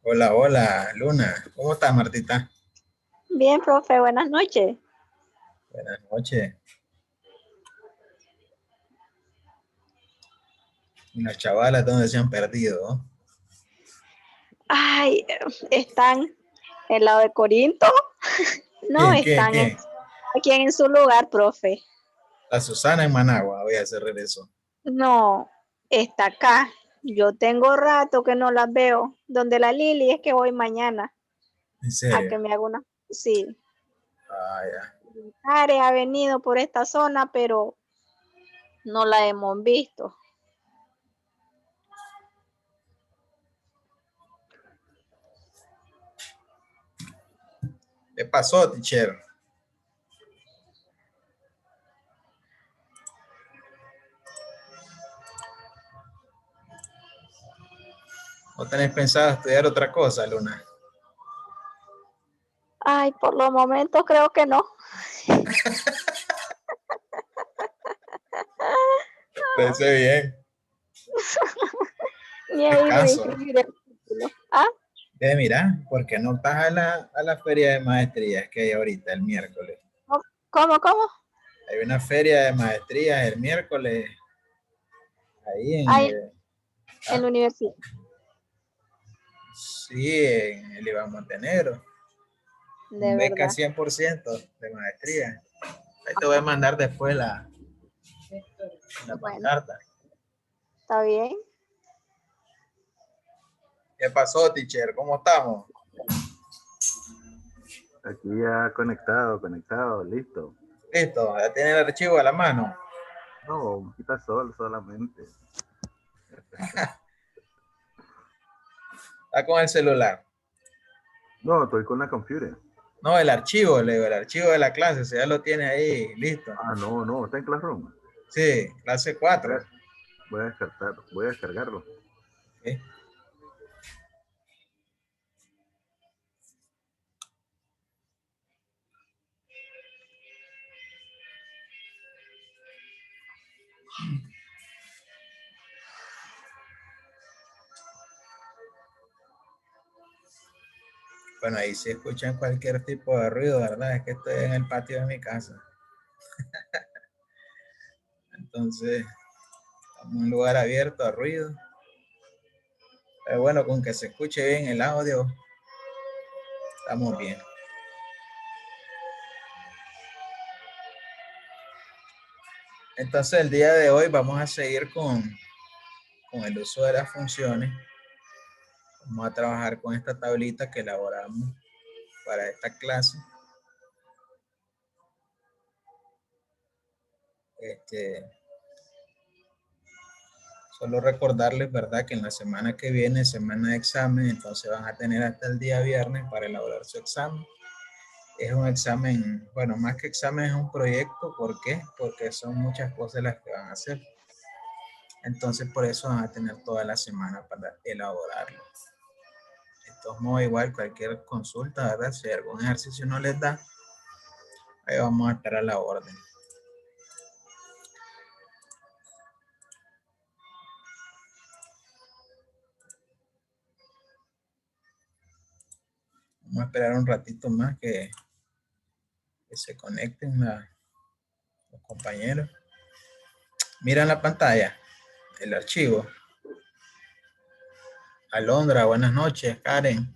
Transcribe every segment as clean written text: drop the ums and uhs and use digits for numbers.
Hola, hola, Luna. ¿Cómo estás, Martita? Bien, profe, buenas noches. Buenas noches. ¿Y las chavalas dónde se han perdido? ¿No? Ay, están en lado de Corinto. No, ¿Quién, quién, están quién? aquí en su lugar, profe. La Susana en Managua. Voy a hacer regreso. No, está acá. Yo tengo rato que no las veo. Donde la Lili es que voy mañana ¿En a serio? que me haga una. Sí, Ah, ya. Are ha venido por esta zona, pero no la hemos visto. ¿Qué pasó, teacher? ¿No tenés pensado estudiar otra cosa, Luna? Ay, por los momentos creo que no. Parece bien. Ni he ido a Descanso. inscribir el título. ¿Ah? Mira, ¿por qué no vas a la feria de maestrías que hay ahorita, el miércoles? ¿Cómo, cómo? Hay una feria de maestrías el miércoles ahí Ay, en ¿ah? la universidad. Sí, en el Iván Montenegro. De Beca verdad. 100% de maestría. Ahí te voy a mandar después la Bueno, pancarta. está bien. ¿Qué pasó, teacher? ¿Cómo estamos? Aquí ya conectado, listo. Listo, ya tiene el archivo a la mano. No, quita sol solamente. Está con el celular. No, estoy con la computer. No, el archivo, le digo, el archivo de la clase, si ya lo tiene ahí, listo. Ah, no, está en Classroom. Sí, clase Voy 4. a, voy a descargarlo. ¿Sí? Bueno, ahí se escuchan cualquier tipo de ruido, ¿verdad? Es que estoy en el patio de mi casa. Entonces, estamos en un lugar abierto a ruido. Pero bueno, con que se escuche bien el audio, estamos bien. Entonces, el día de hoy vamos a seguir con el uso de las funciones. Vamos a trabajar con esta tablita que elaboramos para esta clase. Este, solo recordarles, ¿verdad? Que en la semana que viene, semana de examen, entonces van a tener hasta el día viernes para elaborar su examen. Es un examen, bueno, más que examen es un proyecto. ¿Por qué? Porque son muchas cosas las que van a hacer. Entonces, por eso van a tener toda la semana para elaborarlo. De todos modos, igual cualquier consulta, ¿verdad? Si algún ejercicio no les da, ahí vamos a estar a la orden. Vamos a esperar un ratito más que se conecten los compañeros. Miran la pantalla, el archivo. Alondra, buenas noches. Karen,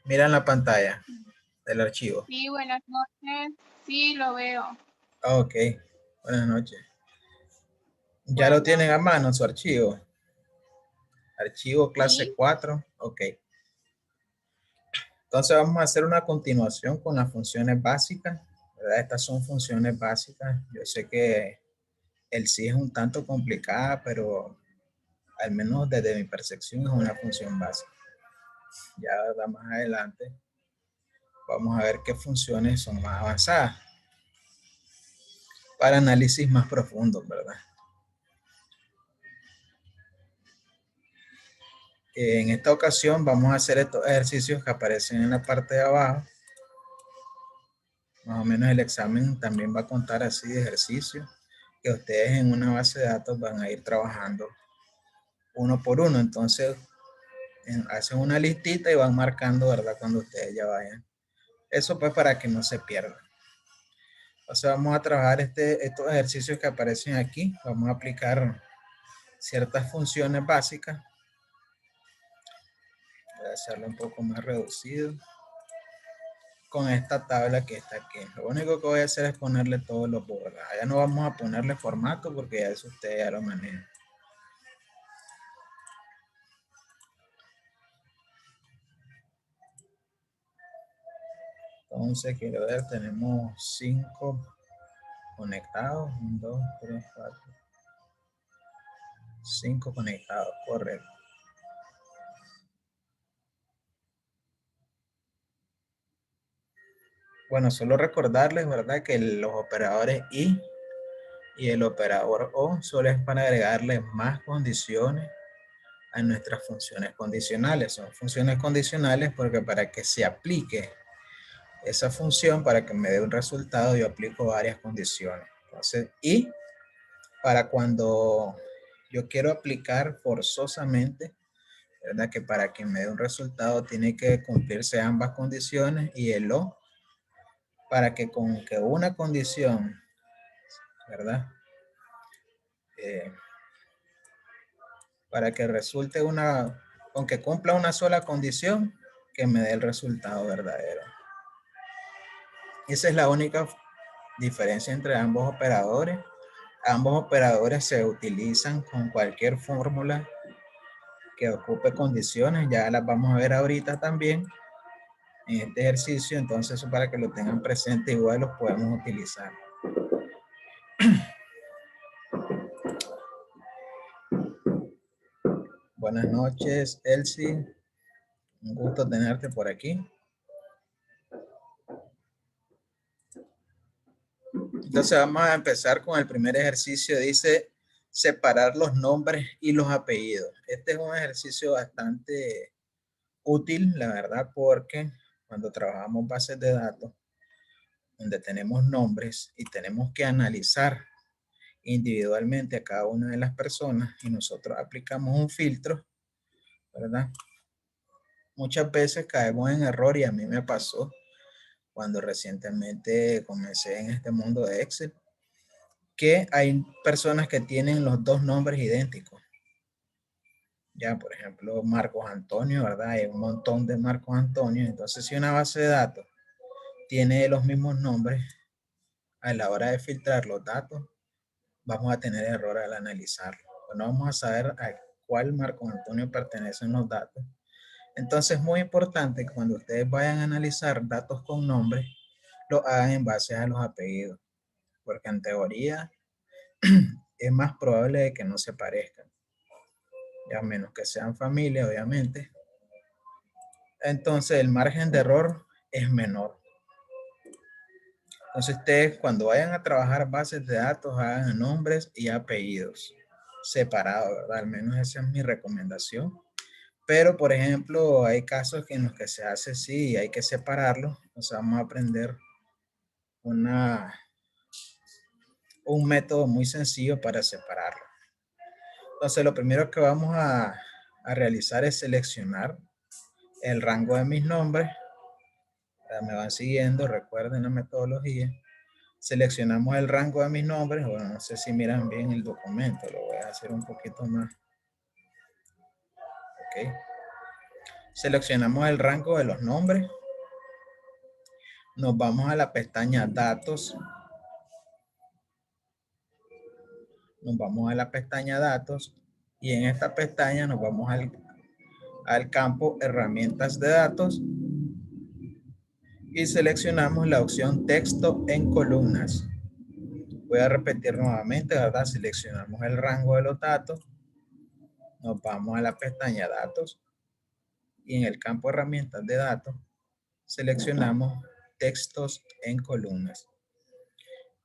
miran la pantalla del archivo. Sí, buenas noches. Sí, lo veo. Ok, buenas noches. Ya lo Bueno, tienen a mano su archivo. Archivo clase sí, 4. Ok. Entonces vamos a hacer una continuación con las funciones básicas, ¿verdad? Estas son funciones básicas. Yo sé que el sí es un tanto complicada, pero al menos desde mi percepción es una función básica. Ya, ¿verdad? Más adelante vamos a ver qué funciones son más avanzadas para análisis más profundos, ¿verdad? En esta ocasión vamos a hacer estos ejercicios que aparecen en la parte de abajo. Más o menos el examen también va a contar así de ejercicios que ustedes en una base de datos van a ir trabajando uno por uno. Entonces, hacen una listita y van marcando, ¿verdad? Cuando ustedes ya vayan. Eso pues para que no se pierdan. Entonces vamos a trabajar estos ejercicios que aparecen aquí. Vamos a aplicar ciertas funciones básicas. Voy a hacerlo un poco más reducido. Con esta tabla que está aquí. Lo único que voy a hacer es ponerle todos los bordes. Ya no vamos a ponerle formato porque ya eso ustedes ya lo manejan. Entonces, quiero ver, tenemos 5 conectados. 1, 2, 3, 4. 5 conectados, correcto. Bueno, solo recordarles, ¿verdad? Que los operadores y el operador o solo es para agregarle más condiciones a nuestras funciones condicionales. Son funciones condicionales porque para que se aplique esa función, para que me dé un resultado, yo aplico varias condiciones. Entonces, y para cuando yo quiero aplicar forzosamente, ¿verdad? Que para que me dé un resultado tiene que cumplirse ambas condiciones y el o, para que con que una condición, ¿verdad? Para que resulte con que cumpla una sola condición, que me dé el resultado verdadero. Esa es la única diferencia entre ambos operadores. Ambos operadores se utilizan con cualquier fórmula que ocupe condiciones. Ya las vamos a ver ahorita también en este ejercicio. Entonces, eso para que lo tengan presente, igual los podemos utilizar. Buenas noches, Elsie. Un gusto tenerte por aquí. Entonces vamos a empezar con el primer ejercicio. Dice separar los nombres y los apellidos. Este es un ejercicio bastante útil, la verdad, porque cuando trabajamos bases de datos, donde tenemos nombres y tenemos que analizar individualmente a cada una de las personas y nosotros aplicamos un filtro, ¿verdad? Muchas veces caemos en error y a mí me pasó cuando recientemente comencé en este mundo de Excel, que hay personas que tienen los dos nombres idénticos. Ya, por ejemplo, Marcos Antonio, ¿verdad? Hay un montón de Marcos Antonio. Entonces, si una base de datos tiene los mismos nombres, a la hora de filtrar los datos, vamos a tener error al analizarlo. No vamos a saber a cuál Marcos Antonio pertenecen los datos. Entonces, es muy importante que cuando ustedes vayan a analizar datos con nombres, lo hagan en base a los apellidos, porque en teoría es más probable de que no se parezcan, ya menos que sean familia, obviamente. Entonces, el margen de error es menor. Entonces, ustedes cuando vayan a trabajar bases de datos, hagan nombres y apellidos separados, ¿verdad? Al menos esa es mi recomendación. Pero, por ejemplo, hay casos en los que se hace así y hay que separarlo. Entonces, vamos a aprender un método muy sencillo para separarlo. Entonces, lo primero que vamos a realizar es seleccionar el rango de mis nombres. Me van siguiendo, recuerden la metodología. Seleccionamos el rango de mis nombres. Bueno, no sé si miran bien el documento, lo voy a hacer un poquito más. Ok. Seleccionamos el rango de los nombres. Nos vamos a la pestaña Datos. Nos vamos a la pestaña Datos y en esta pestaña nos vamos al campo Herramientas de Datos y seleccionamos la opción Texto en columnas. Voy a repetir nuevamente, ¿verdad? Seleccionamos el rango de los datos, nos vamos a la pestaña Datos y en el campo Herramientas de Datos seleccionamos Textos en columnas.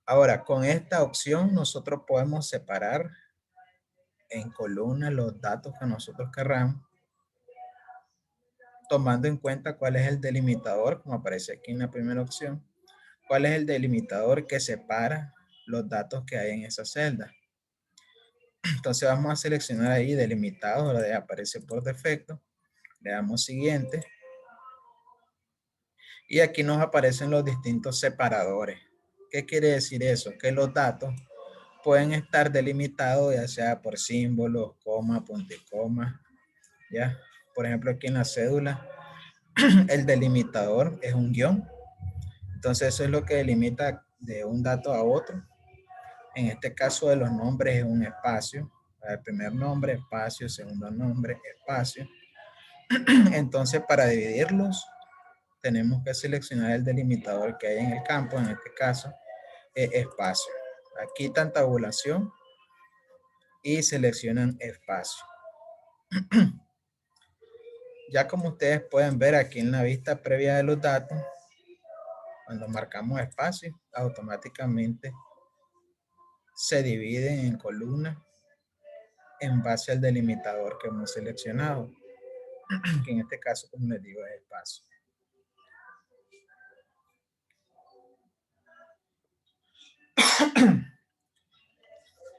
Ahora, con esta opción nosotros podemos separar en columnas los datos que nosotros querramos, tomando en cuenta cuál es el delimitador, como aparece aquí en la primera opción, cuál es el delimitador que separa los datos que hay en esa celda. Entonces vamos a seleccionar ahí delimitado, donde aparece por defecto. Le damos siguiente. Y aquí nos aparecen los distintos separadores. ¿Qué quiere decir eso? Que los datos pueden estar delimitados ya sea por símbolos, coma, punto y coma. ¿Ya? Por ejemplo, aquí en la cédula, el delimitador es un guión. Entonces eso es lo que delimita de un dato a otro. En este caso de los nombres es un espacio. El primer nombre, espacio, segundo nombre, espacio. Entonces para dividirlos tenemos que seleccionar el delimitador que hay en el campo, en este caso espacio. Aquí quitan tabulación y seleccionan espacio. Ya como ustedes pueden ver aquí en la vista previa de los datos, cuando marcamos espacio, automáticamente se dividen en columnas en base al delimitador que hemos seleccionado, que en este caso, como les digo, es espacio.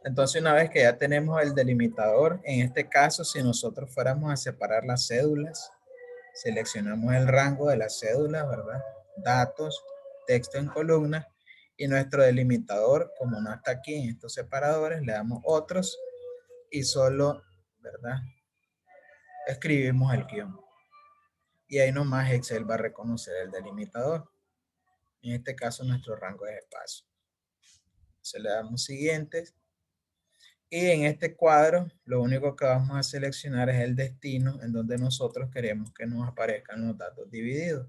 Entonces, una vez que ya tenemos el delimitador, en este caso, si nosotros fuéramos a separar las cédulas, seleccionamos el rango de las cédulas, ¿verdad? Datos, texto en columnas, y nuestro delimitador, como no está aquí en estos separadores, le damos otros y solo, ¿verdad? Escribimos el guión. Y ahí nomás Excel va a reconocer el delimitador. En este caso, nuestro rango es espacio. Se le damos siguientes. Y en este cuadro, lo único que vamos a seleccionar es el destino en donde nosotros queremos que nos aparezcan los datos divididos.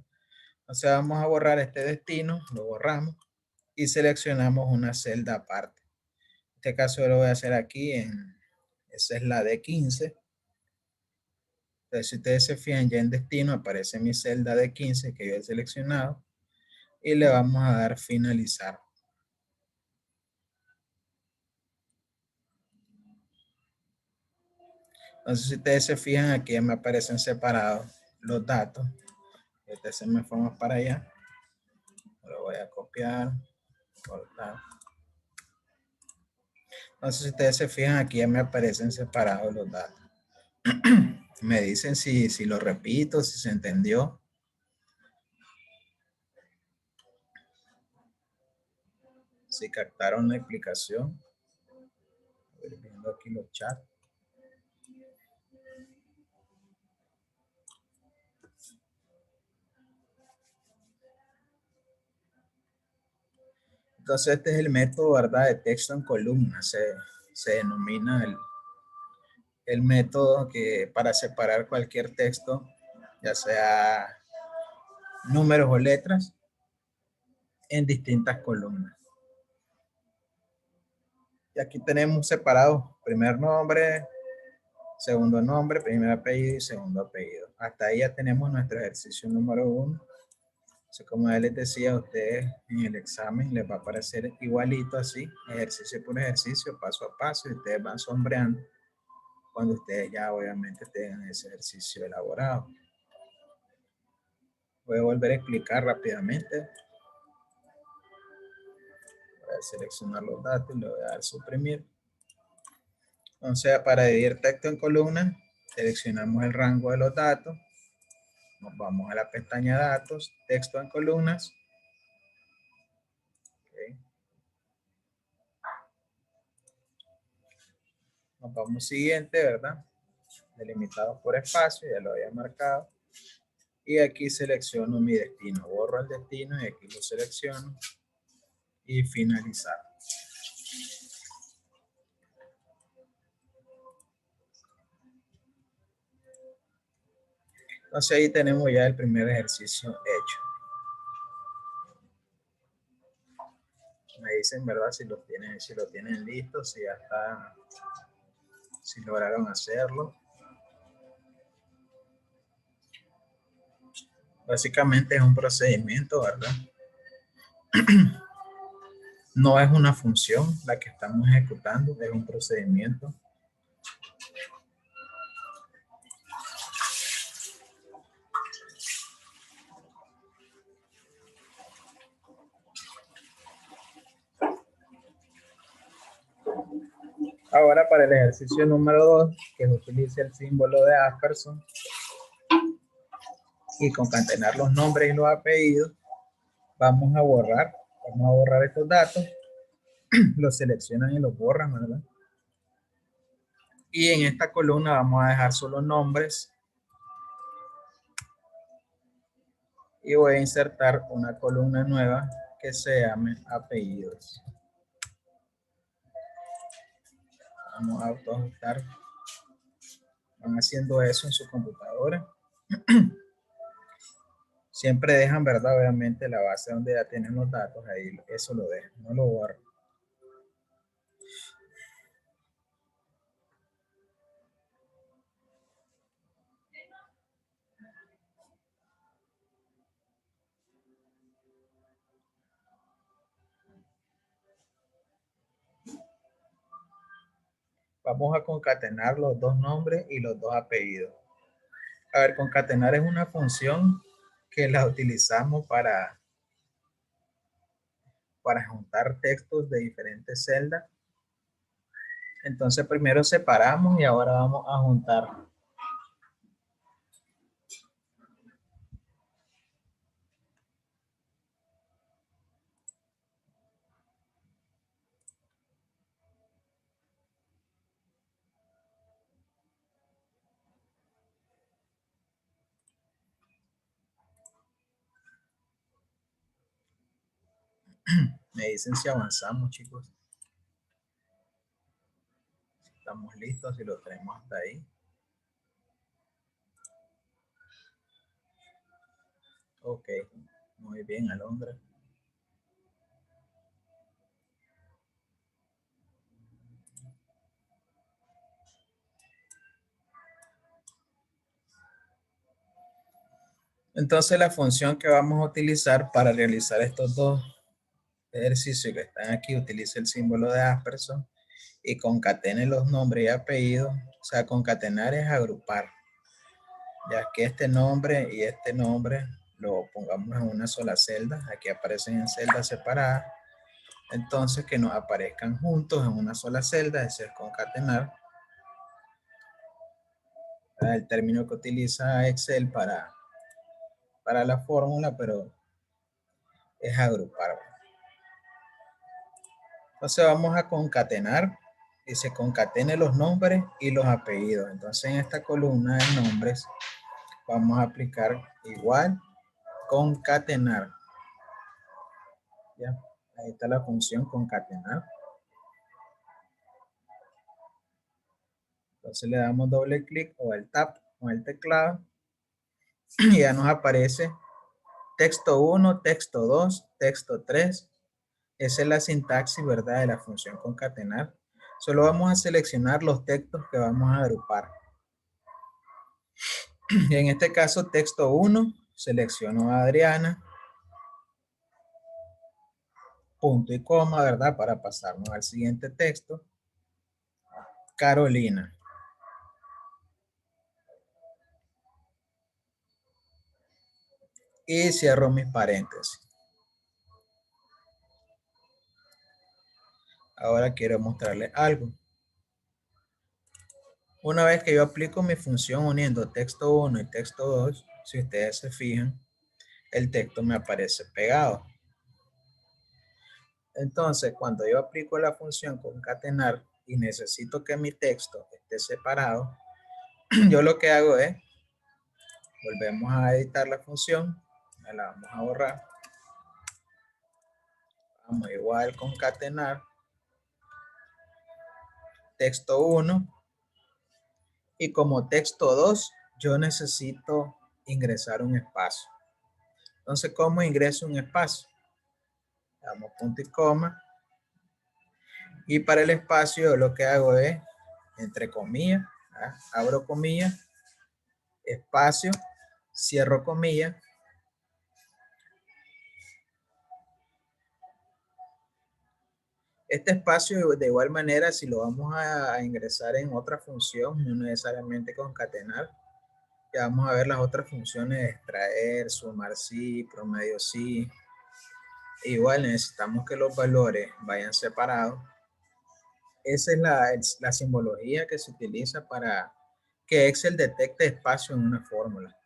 Entonces vamos a borrar este destino, lo borramos y seleccionamos una celda aparte. En este caso yo lo voy a hacer aquí, esa es la D15. Entonces si ustedes se fijan ya en destino aparece mi celda D15 que yo he seleccionado y le vamos a dar finalizar. Entonces si ustedes se fijan aquí ya me aparecen separados los datos. Este se me fue más para allá. Lo voy a copiar, cortar. Entonces, si ustedes se fijan, aquí ya me aparecen separados los datos. Me dicen si lo repito, si se entendió. Si captaron la explicación. Estoy viendo aquí los chats. Entonces, este es el método, ¿verdad? De texto en columna. Se denomina el método que para separar cualquier texto, ya sea números o letras, en distintas columnas. Y aquí tenemos separados primer nombre, segundo nombre, primer apellido y segundo apellido. Hasta ahí ya tenemos nuestro ejercicio número 1. Entonces, como ya les decía a ustedes, en el examen les va a aparecer igualito así, ejercicio por ejercicio, paso a paso, y ustedes van sombreando cuando ustedes ya obviamente tengan ese ejercicio elaborado. Voy a volver a explicar rápidamente. Voy a seleccionar los datos y le voy a dar suprimir. Entonces, para dividir texto en columnas, seleccionamos el rango de los datos. Nos vamos a la pestaña datos, texto en columnas. Okay. Nos vamos siguiente, ¿verdad? Delimitado por espacio, ya lo había marcado. Y aquí selecciono mi destino. Borro el destino y aquí lo selecciono. Y finalizar. Entonces ahí tenemos ya el primer ejercicio hecho. Me dicen, ¿verdad? Si lo tienen listo, si ya está, si lograron hacerlo. Básicamente es un procedimiento, ¿verdad? No es una función la que estamos ejecutando, es un procedimiento. Ahora para el ejercicio número 2, que utilice el símbolo de Asperson, y concatenar los nombres y los apellidos, vamos a borrar estos datos, los seleccionan y los borran, ¿verdad? Y en esta columna vamos a dejar solo nombres y voy a insertar una columna nueva que se llame apellidos. Vamos a autoajustar. Van haciendo eso en su computadora. Siempre dejan, ¿verdad? Obviamente la base donde ya tienen los datos, ahí eso lo dejan, no lo borran. Vamos a concatenar los dos nombres y los dos apellidos. A ver, concatenar es una función que la utilizamos para juntar textos de diferentes celdas. Entonces primero separamos y ahora vamos a juntar. Me dicen si avanzamos, chicos. Estamos listos y lo traemos hasta ahí. Ok, muy bien, Alondra. Entonces la función que vamos a utilizar para realizar estos dos ejercicios que están aquí, utiliza el símbolo de Asperson y concatene los nombres y apellidos. O sea, concatenar es agrupar. Ya que este nombre y este nombre lo pongamos en una sola celda. Aquí aparecen en celdas separadas. Entonces que nos aparezcan juntos en una sola celda, ese es concatenar. El término que utiliza Excel para la fórmula, pero es agrupar. Entonces vamos a concatenar y se concatene los nombres y los apellidos. Entonces en esta columna de nombres vamos a aplicar igual concatenar. Ya, ahí está la función concatenar. Entonces le damos doble clic o el tab con el teclado y ya nos aparece texto 1, texto 2, texto 3. Esa es la sintaxis, ¿verdad? De la función concatenar. Solo vamos a seleccionar los textos que vamos a agrupar. En este caso, texto 1, selecciono a Adriana, punto y coma, ¿verdad? Para pasarnos al siguiente texto. Carolina. Y cierro mis paréntesis. Ahora quiero mostrarles algo. Una vez que yo aplico mi función uniendo texto 1 y texto 2, si ustedes se fijan, el texto me aparece pegado. Entonces, cuando yo aplico la función concatenar y necesito que mi texto esté separado, yo lo que hago es, volvemos a editar la función, la vamos a borrar. Vamos igual concatenar texto 1 y como texto 2 yo necesito ingresar un espacio. Entonces, ¿cómo ingreso un espacio? Damos punto y coma y para el espacio lo que hago es entre comillas, abro comillas, espacio, cierro comillas. Este espacio de igual manera, si lo vamos a ingresar en otra función, no necesariamente concatenar, ya vamos a ver las otras funciones, extraer, sumar sí, promedio sí. Igual necesitamos que los valores vayan separados. Esa es la simbología que se utiliza para que Excel detecte espacio en una fórmula.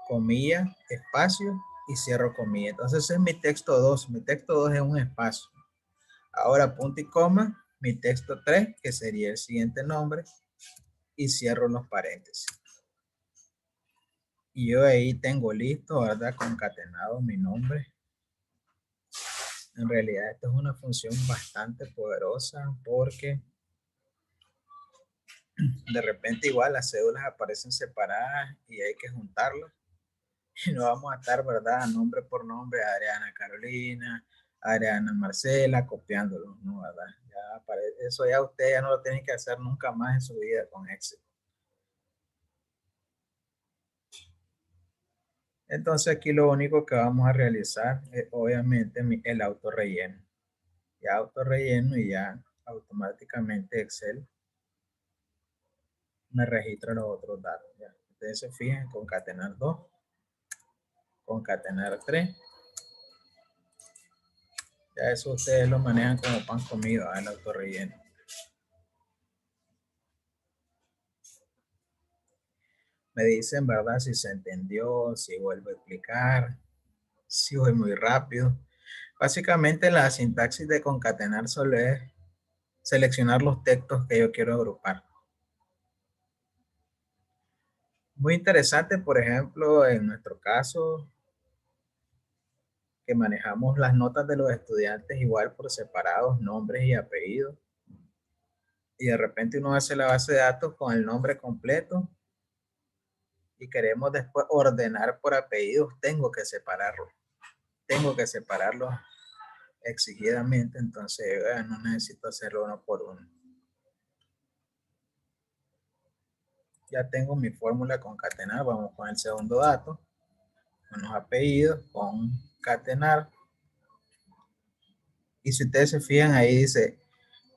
comilla, espacio y cierro comilla. Entonces ese es mi texto 2. Mi texto 2 es un espacio. Ahora punto y coma, mi texto 3, que sería el siguiente nombre, y cierro los paréntesis. Y yo ahí tengo listo, ¿verdad? Concatenado mi nombre. En realidad esta es una función bastante poderosa porque de repente igual las cédulas aparecen separadas y hay que juntarlas. Y no vamos a estar, ¿verdad? Nombre por nombre, Adriana Carolina, Adriana Marcela, copiándolo, ¿no? ¿Verdad? Ya aparece, eso ya usted ya no lo tiene que hacer nunca más en su vida con Excel. Entonces aquí lo único que vamos a realizar es obviamente el autorrelleno. Ya autorrelleno y ya automáticamente Excel me registra los otros datos. Ya. Ustedes se fijan, concatenar 2, concatenar 3. Ya eso ustedes lo manejan como pan comido, el autorrelleno. Me dicen, ¿verdad? Si se entendió, si vuelvo a explicar, si voy muy rápido. Básicamente la sintaxis de concatenar solo es seleccionar los textos que yo quiero agrupar. Muy interesante, por ejemplo, en nuestro caso, que manejamos las notas de los estudiantes igual por separados, nombres y apellidos. Y de repente uno hace la base de datos con el nombre completo y queremos después ordenar por apellidos, tengo que separarlo exigidamente, entonces no necesito hacerlo uno por uno. Ya tengo mi fórmula concatenar, vamos con el segundo dato, con los apellidos, concatenar. Y si ustedes se fijan ahí dice,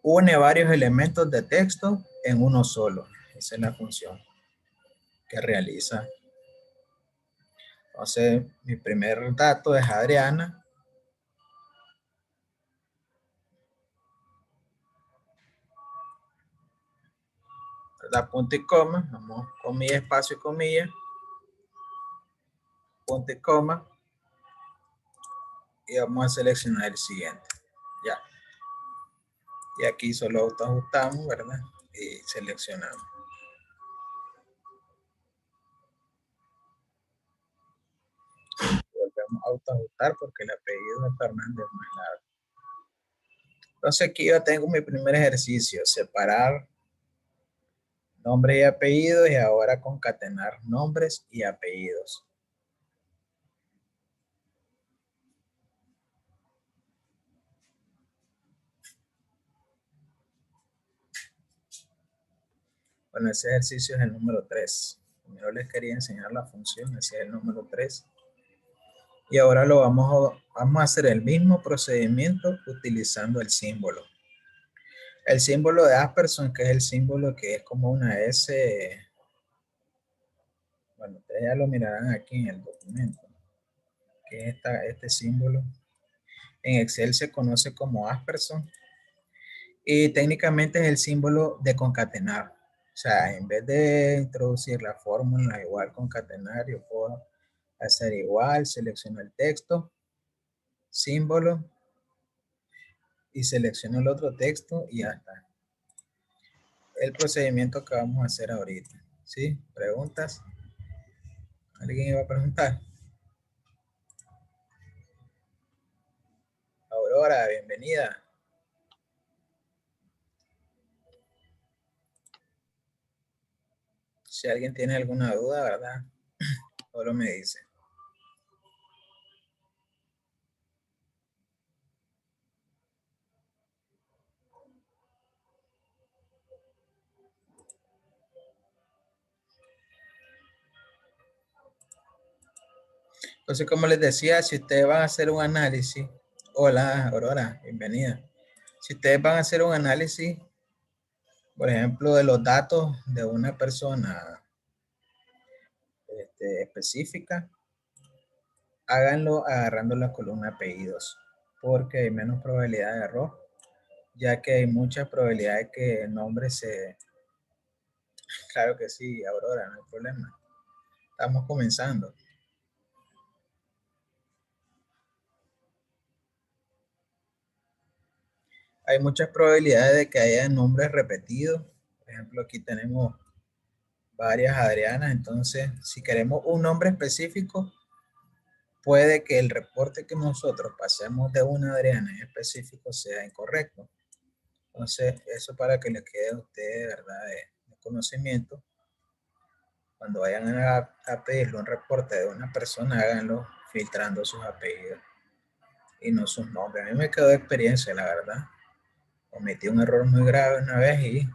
une varios elementos de texto en uno solo. Esa es la función que realiza. Entonces, mi primer dato es Adriana. ¿Verdad? Punto y coma. Vamos, comilla, espacio, comilla. Punto y coma. Y vamos a seleccionar el siguiente. Ya. Y aquí solo autoajustamos, ¿verdad? Y seleccionamos. Volvemos a autoajustar porque el apellido de Fernández es más largo. Entonces aquí yo tengo mi primer ejercicio, separar nombres y apellidos y ahora concatenar nombres y apellidos. Bueno, ese ejercicio es el número 3. Primero les quería enseñar la función, ese es el número 3. Y ahora vamos a hacer el mismo procedimiento utilizando el símbolo. El símbolo de Asperson, que es el símbolo que es como una S. Bueno, ustedes ya lo mirarán aquí en el documento. Que es este símbolo. En Excel se conoce como Asperson. Y técnicamente es el símbolo de concatenar. O sea, en vez de introducir la fórmula igual concatenar, yo puedo hacer igual, selecciono el texto, símbolo, y selecciono el otro texto y ya está. El procedimiento que vamos a hacer ahorita. ¿Sí? ¿Preguntas? ¿Alguien iba a preguntar? Aurora, bienvenida. Si alguien tiene alguna duda, ¿verdad? Solo me dice. Entonces, como les decía, si ustedes van a hacer un análisis, hola Aurora, bienvenida. Si ustedes van a hacer un análisis, por ejemplo, de los datos de una persona específica, háganlo agarrando la columna apellidos, porque hay menos probabilidad de error, ya que hay mucha probabilidad de que el nombre se... Claro que sí, Aurora, no hay problema. Estamos comenzando. Hay muchas probabilidades de que haya nombres repetidos. Por ejemplo, aquí tenemos varias Adrianas. Entonces, si queremos un nombre específico, puede que el reporte que nosotros pasemos de una Adriana en específico sea incorrecto. Entonces, eso para que les quede a ustedes, ¿verdad?, de conocimiento. Cuando vayan a pedirle un reporte de una persona, háganlo filtrando sus apellidos y no sus nombres. A mí me quedó de experiencia, la verdad. Cometí un error muy grave una vez y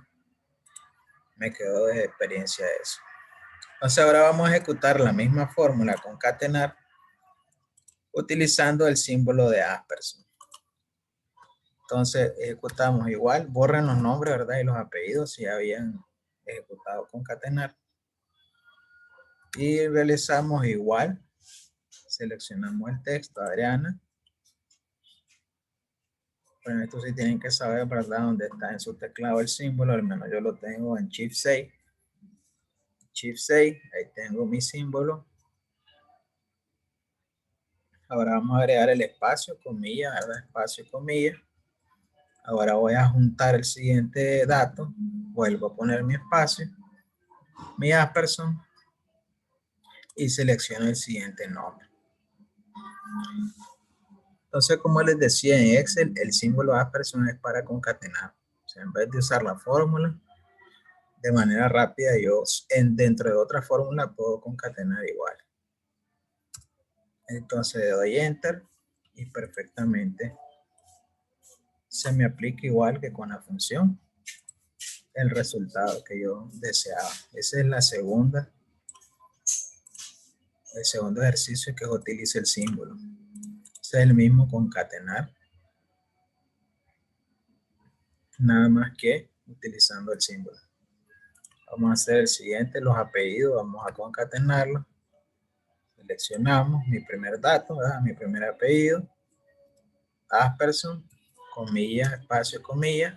me quedó de experiencia eso. Entonces ahora vamos a ejecutar la misma fórmula, concatenar, utilizando el símbolo de asperson. Entonces ejecutamos igual, borren los nombres, ¿verdad?, y los apellidos si habían ejecutado concatenar. Y realizamos igual, seleccionamos el texto, Adriana. Bueno, esto sí tienen que saber, ¿verdad?, dónde está en su teclado el símbolo. Al menos yo lo tengo en Shift 6. Shift 6, ahí tengo mi símbolo. Ahora vamos a agregar el espacio, comilla, ¿verdad?, espacio, comilla. Ahora voy a juntar el siguiente dato. Vuelvo a poner mi espacio, mi asperson, y selecciono el siguiente nombre. Entonces, como les decía en Excel, el símbolo asperson es para concatenar. O sea, en vez de usar la fórmula, de manera rápida, yo dentro de otra fórmula puedo concatenar igual. Entonces doy Enter y perfectamente se me aplica igual que con la función el resultado que yo deseaba. Esa es el segundo ejercicio que utiliza el símbolo. Ese es el mismo concatenar, nada más que utilizando el símbolo. Vamos a hacer el siguiente, los apellidos, vamos a concatenarlos. Seleccionamos mi primer dato, ¿verdad?, mi primer apellido, asperson, comillas, espacio, comillas.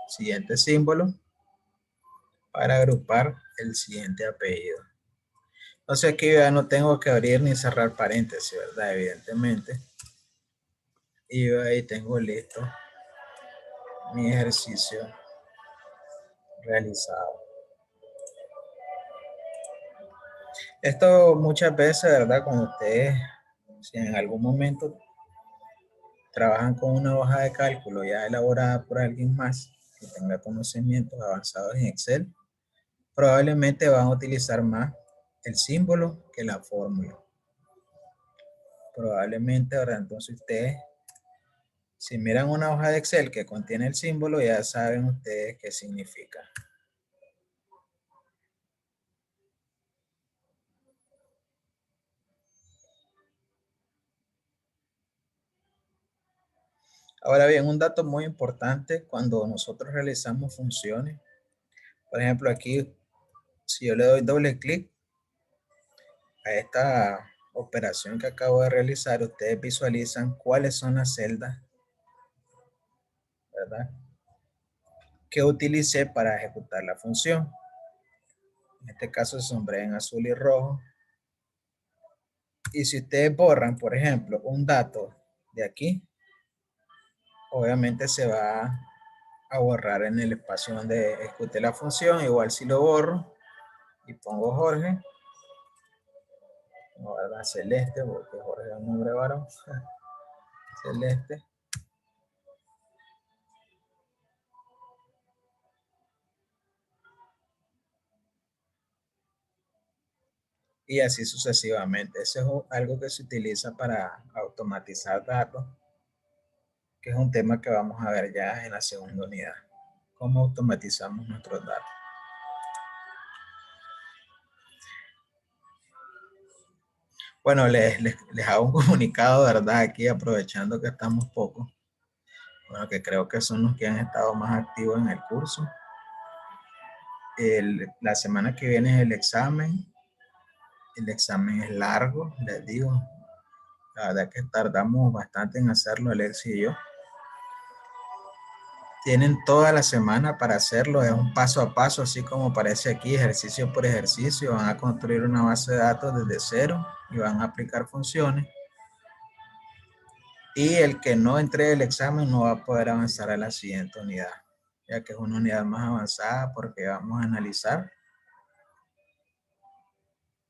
Siguiente símbolo para agrupar el siguiente apellido. Entonces aquí ya no tengo que abrir ni cerrar paréntesis, ¿verdad?, evidentemente. Y yo ahí tengo listo mi ejercicio realizado. Esto muchas veces, ¿verdad?, cuando ustedes, si en algún momento trabajan con una hoja de cálculo ya elaborada por alguien más que tenga conocimientos avanzados en Excel, probablemente van a utilizar más el símbolo que la fórmula. Probablemente, ¿verdad? Entonces ustedes, si miran una hoja de Excel que contiene el símbolo, ya saben ustedes qué significa. Ahora bien, un dato muy importante cuando nosotros realizamos funciones. Por ejemplo, aquí, si yo le doy doble clic a esta operación que acabo de realizar, ustedes visualizan cuáles son las celdas, ¿verdad?, que utilicé para ejecutar la función. En este caso se sombrea en azul y rojo. Y si ustedes borran, por ejemplo, un dato de aquí, obviamente se va a borrar en el espacio donde ejecute la función. Igual si lo borro y pongo Jorge, no, ¿verdad?, Celeste, porque Jorge es un nombre varón. Celeste. Y así sucesivamente. Eso es algo que se utiliza para automatizar datos, que es un tema que vamos a ver ya en la segunda unidad. Cómo automatizamos nuestros datos. Bueno, les hago un comunicado, ¿verdad?, aquí aprovechando que estamos pocos. Bueno, que creo que son los que han estado más activos en el curso. La semana que viene es el examen. El examen es largo, les digo. La verdad que tardamos bastante en hacerlo, Alexi y yo. Tienen toda la semana para hacerlo, es un paso a paso, así como parece aquí, ejercicio por ejercicio. Van a construir una base de datos desde cero y van a aplicar funciones. Y el que no entregue el examen no va a poder avanzar a la siguiente unidad, ya que es una unidad más avanzada porque vamos a analizar.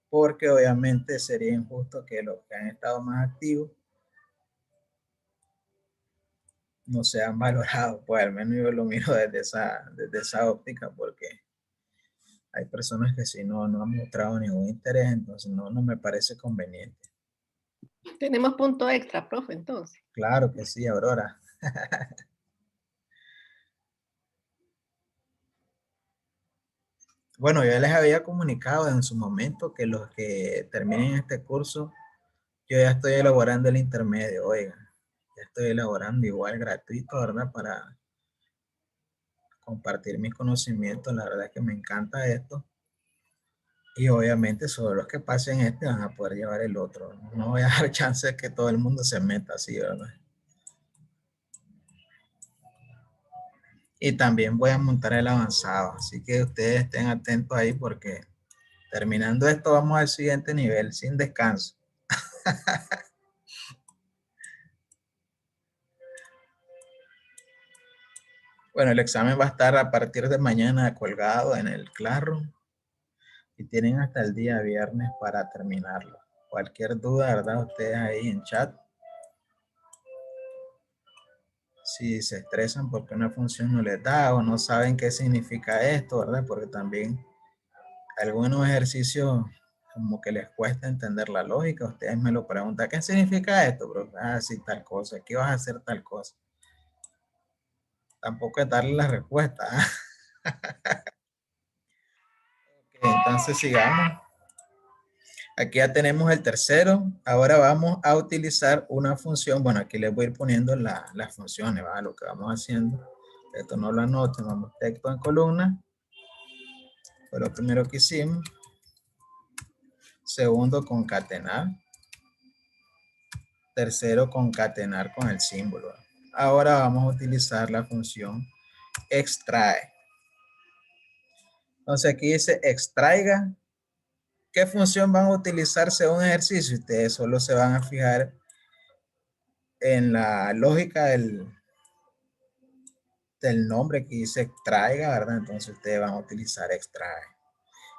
Porque obviamente sería injusto que los que han estado más activos no sean valorados, pues al menos yo lo miro desde esa óptica, porque hay personas que si no han mostrado ningún interés, entonces no me parece conveniente. Tenemos punto extra, profe, entonces. Claro que sí, Aurora. Bueno, yo les había comunicado en su momento que los que terminen este curso, yo ya estoy elaborando el intermedio, oigan, ya estoy elaborando igual gratuito, ¿verdad? Para compartir mis conocimientos, la verdad es que me encanta esto. Y obviamente sobre los que pasen este van a poder llevar el otro. No voy a dar chance de que todo el mundo se meta así, ¿verdad? Y también voy a montar el avanzado, así que ustedes estén atentos ahí porque terminando esto vamos al siguiente nivel sin descanso. Bueno, el examen va a estar a partir de mañana colgado en el Classroom y tienen hasta el día viernes para terminarlo. Cualquier duda, ¿verdad? Ustedes ahí en chat. Si se estresan porque una función no les da o no saben qué significa esto, ¿verdad? Porque también algunos ejercicios como que les cuesta entender la lógica. Ustedes me lo preguntan, ¿qué significa esto, bro? Ah, sí, tal cosa. ¿Qué vas a hacer tal cosa? Tampoco es darle la respuesta. Okay, entonces sigamos. Aquí ya tenemos el tercero. Ahora vamos a utilizar una función. Bueno, aquí les voy a ir poniendo las funciones, ¿va? Lo que vamos haciendo. Esto no lo anoten, vamos texto en columna. Fue lo primero que hicimos. Segundo, concatenar. Tercero, concatenar con el símbolo. Ahora vamos a utilizar la función extrae. Entonces aquí dice extraiga. ¿Qué función van a utilizar según ejercicio? Ustedes solo se van a fijar en la lógica del nombre que dice extraiga, ¿verdad? Entonces ustedes van a utilizar extrae.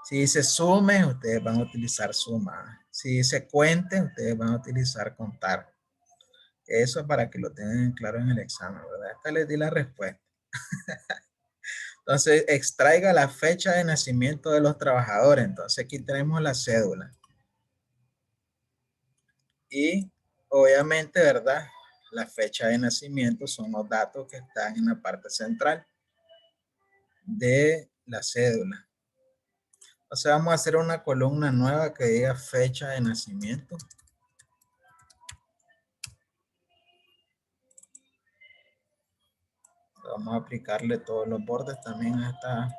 Si dice sume, ustedes van a utilizar suma. Si dice cuente, ustedes van a utilizar contar. Eso es para que lo tengan claro en el examen, ¿verdad? Esta les di la respuesta. Entonces, extraiga la fecha de nacimiento de los trabajadores. Entonces, aquí tenemos la cédula. Y, obviamente, ¿verdad? La fecha de nacimiento son los datos que están en la parte central de la cédula. Entonces, vamos a hacer una columna nueva que diga fecha de nacimiento. Vamos a aplicarle todos los bordes también a esta.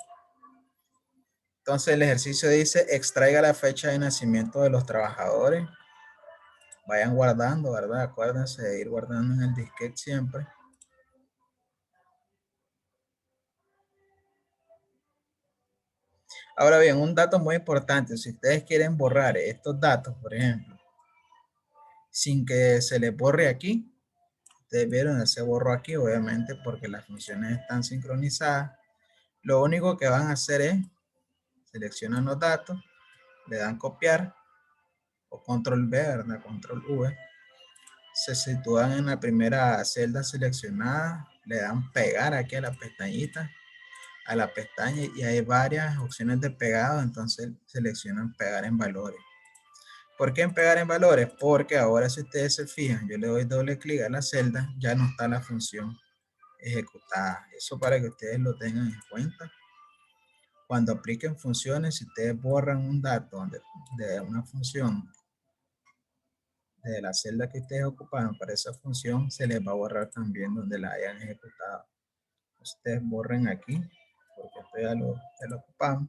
Entonces el ejercicio dice, extraiga la fecha de nacimiento de los trabajadores. Vayan guardando, ¿verdad? Acuérdense de ir guardando en el disquete siempre. Ahora bien, un dato muy importante. Si ustedes quieren borrar estos datos, por ejemplo, sin que se les borre aquí, ustedes vieron, ese borro aquí, obviamente, porque las funciones están sincronizadas. Lo único que van a hacer es, seleccionan los datos, le dan copiar, o control V, ¿verdad? Control V. Se sitúan en la primera celda seleccionada, le dan pegar aquí a la pestañita, a la pestaña, y hay varias opciones de pegado, entonces seleccionan pegar en valores. ¿Por qué en pegar en valores? Porque ahora si ustedes se fijan, yo le doy doble clic a la celda, ya no está la función ejecutada. Eso para que ustedes lo tengan en cuenta. Cuando apliquen funciones, si ustedes borran un dato de una función de la celda que ustedes ocuparon para esa función, se les va a borrar también donde la hayan ejecutado. Ustedes borren aquí, porque esto ya lo ocupamos.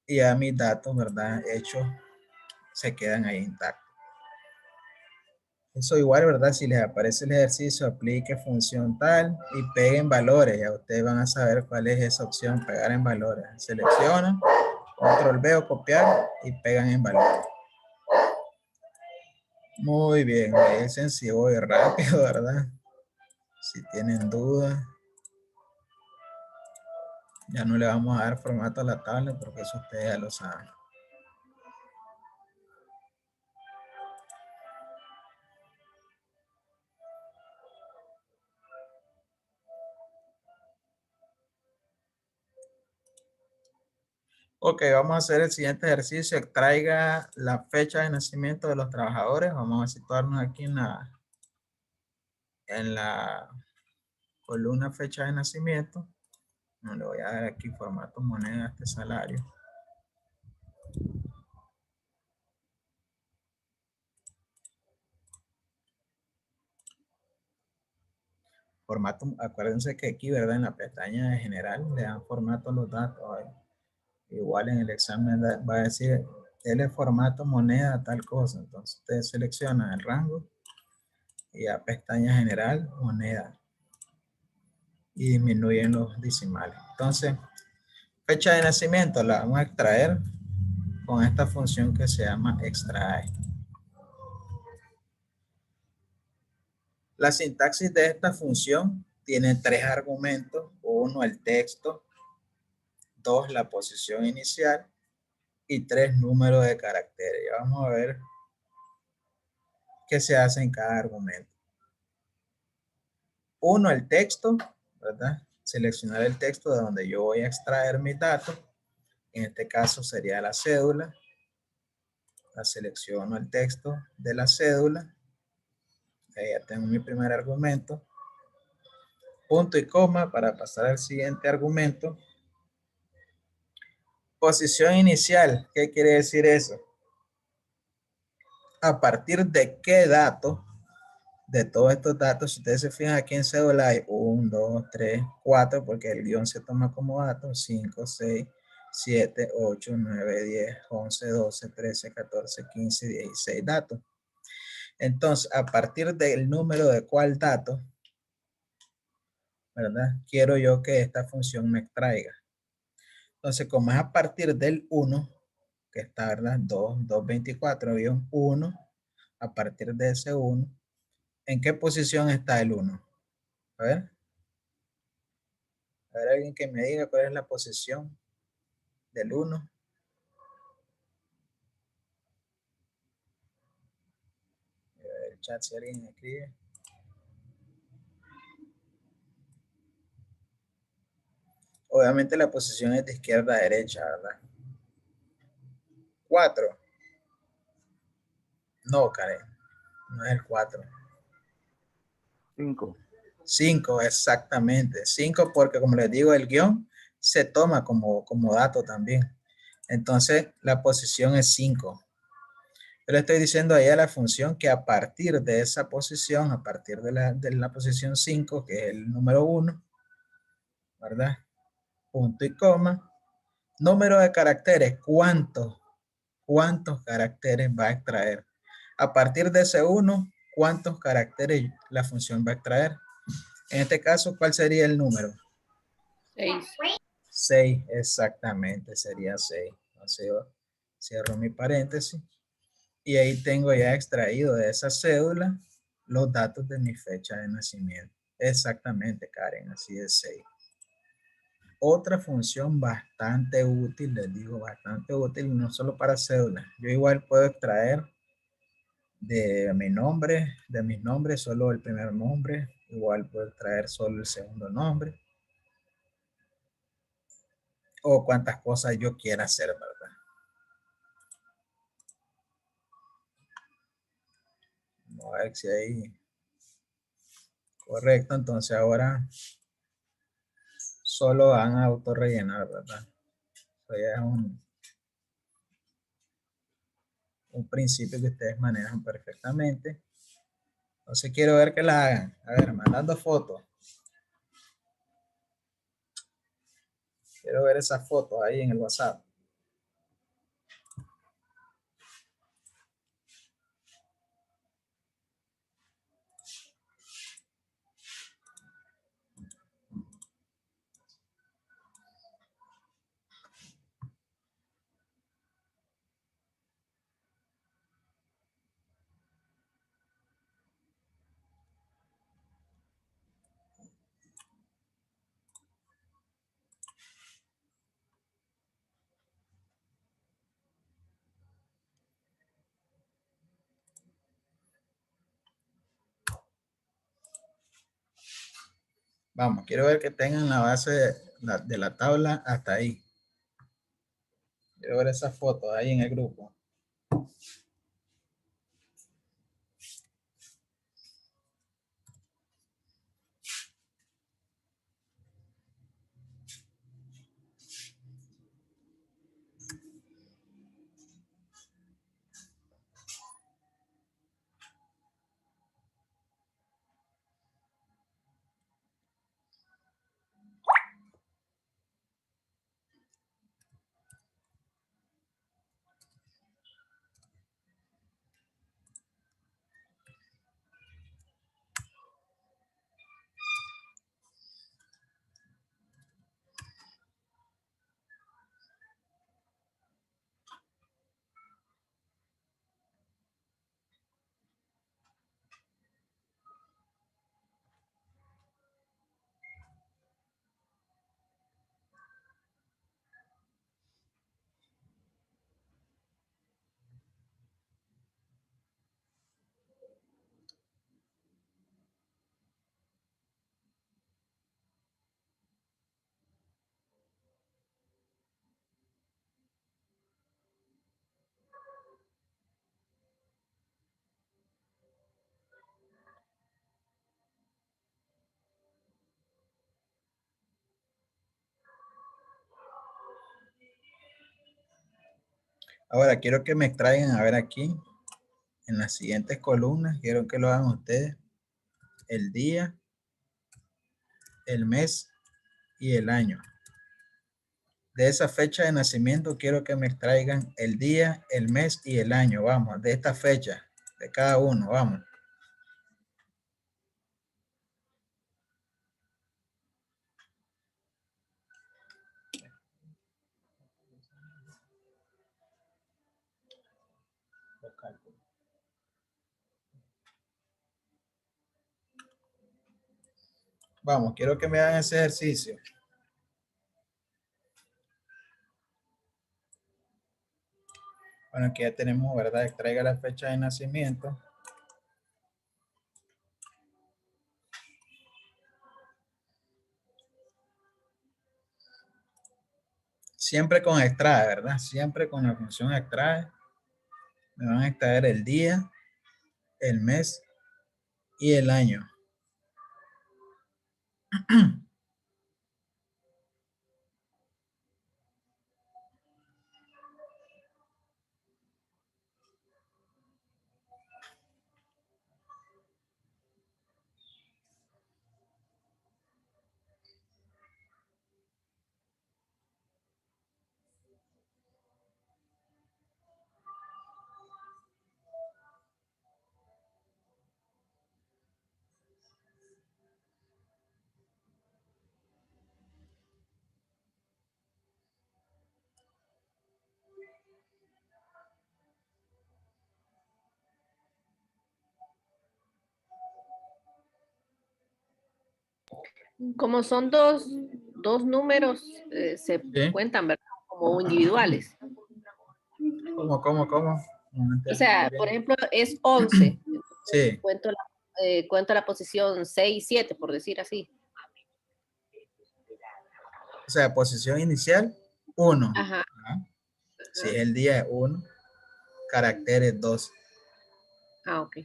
Y ya mis datos, ¿verdad? Hechos, se quedan ahí intactos. Eso igual, ¿verdad? Si les aparece el ejercicio, aplique función tal y peguen valores. Ya ustedes van a saber cuál es esa opción, pegar en valores. Seleccionan, control V o copiar y pegan en valores. Muy bien, me dicen si voy rápido, ¿verdad? Si tienen dudas, ya no le vamos a dar formato a la tabla porque eso ustedes ya lo saben. Ok, vamos a hacer el siguiente ejercicio. Extraiga la fecha de nacimiento de los trabajadores. Vamos a situarnos aquí en la columna fecha de nacimiento. No le voy a dar aquí formato moneda a este salario. Formato, acuérdense que aquí, ¿verdad? En la pestaña de general le dan formato a los datos. Igual en el examen va a decir, el formato moneda tal cosa. Entonces usted selecciona el rango y a pestaña general moneda y disminuyen los decimales. Entonces, fecha de nacimiento la vamos a extraer con esta función que se llama extrae. La sintaxis de esta función tiene 3 argumentos. 1, el texto. 2, la posición inicial. Y 3, número de caracteres. Ya vamos a ver qué se hace en cada argumento. 1, el texto, ¿verdad? Seleccionar el texto de donde yo voy a extraer mis datos. En este caso sería la cédula. La selecciono el texto de la cédula. Ahí ya tengo mi primer argumento. Punto y coma para pasar al siguiente argumento. Posición inicial. ¿Qué quiere decir eso? A partir de qué dato, de todos estos datos, si ustedes se fijan aquí en cédula hay 1, 2, 3, 4, porque el guión se toma como datos, 5, 6, 7, 8, 9, 10, 11, 12, 13, 14, 15, 16 datos. Entonces, a partir del número de cuál dato, ¿verdad? Quiero yo que esta función me extraiga. Entonces, como es a partir del 1, que está, ¿verdad? 224-1, a partir de ese 1, ¿en qué posición está el 1? A ver alguien que me diga cuál es la posición del 1. El chat si alguien escribe. Obviamente la posición es de izquierda a derecha, ¿verdad? 4. No, Karen, no es el 4. 5. 5, exactamente. 5 porque, como les digo, el guión se toma como dato también. Entonces, la posición es 5. Yo le estoy diciendo ahí a la función que a partir de esa posición, a partir de la posición 5, que es el número 1, ¿verdad? Punto y coma. Número de caracteres, ¿cuántos caracteres va a extraer? A partir de ese 1, ¿cuántos caracteres la función va a extraer? En este caso, ¿cuál sería el número? 6. 6, exactamente, sería 6. Entonces yo cierro mi paréntesis y ahí tengo ya extraído de esa cédula los datos de mi fecha de nacimiento. Exactamente, Karen, así es 6. Otra función bastante útil, les digo, bastante útil, no solo para cédulas. Yo igual puedo extraer de mis nombres, solo el primer nombre. Igual puedo extraer solo el segundo nombre. O cuantas cosas yo quiera hacer, ¿verdad? Vamos a ver si ahí correcto. Entonces ahora solo van a autorrellenar, ¿verdad? Eso ya es un principio que ustedes manejan perfectamente. Entonces quiero ver que la hagan. A ver, mandando fotos. Quiero ver esas fotos ahí en el WhatsApp. Vamos, quiero ver que tengan la base de la tabla hasta ahí. Quiero ver esa foto ahí en el grupo. Ahora quiero que me traigan, a ver aquí, en las siguientes columnas, quiero que lo hagan ustedes, el día, el mes y el año. De esa fecha de nacimiento quiero que me traigan el día, el mes y el año, vamos, de esta fecha, de cada uno, vamos. Vamos, quiero que me hagan ese ejercicio. Bueno, aquí ya tenemos, ¿verdad? Extraiga la fecha de nacimiento. Siempre con extrae, ¿verdad? Siempre con la función extrae. Me van a extraer el día, el mes y el año. Como son dos números, se ¿Sí? cuentan, ¿verdad? Como individuales. ¿Cómo? No O entendí sea, bien. por ejemplo, es 11. Sí, Cuento la posición 6 y 7, por decir así. o sea, posición inicial, 1. Ajá. Si es el día, es 1. Caracteres, 2. Ah, ok.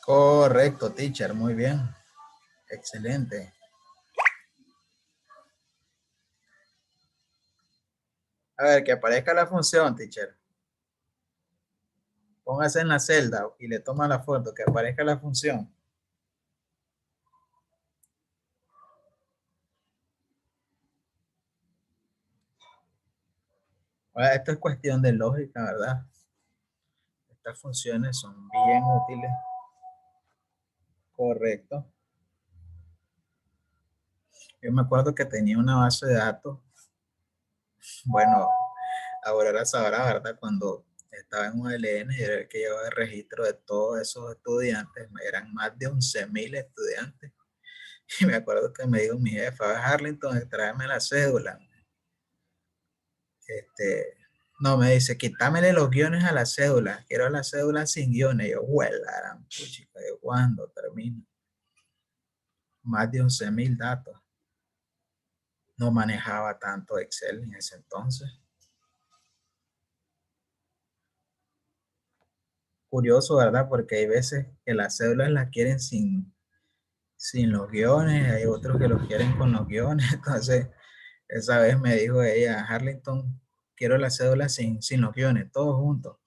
Correcto, teacher, muy bien. Excelente. A ver, que aparezca la función, teacher. Póngase en la celda y le toma la foto, que aparezca la función. Ahora, esto es cuestión de lógica, ¿verdad? Estas funciones son bien útiles. Correcto. Yo me acuerdo que tenía una base de datos. Bueno, Aurora sabrá, ¿verdad? Cuando estaba en ULN y era el que llevaba el registro de todos esos estudiantes, eran más de 11.000 estudiantes. Y me acuerdo que me dijo mi jefa, a Harlington, tráeme la cédula. No, me dice, quítamele los guiones a la cédula. Quiero la cédula sin guiones. Y yo, huela, puchica, ¿de cuándo termino? Más de 11.000 datos. No manejaba tanto Excel en ese entonces. Curioso, ¿verdad? Porque hay veces que las cédulas las quieren sin los guiones, hay otros que los quieren con los guiones. Entonces, esa vez me dijo ella, Harlington, quiero la cédula sin los guiones, todos juntos.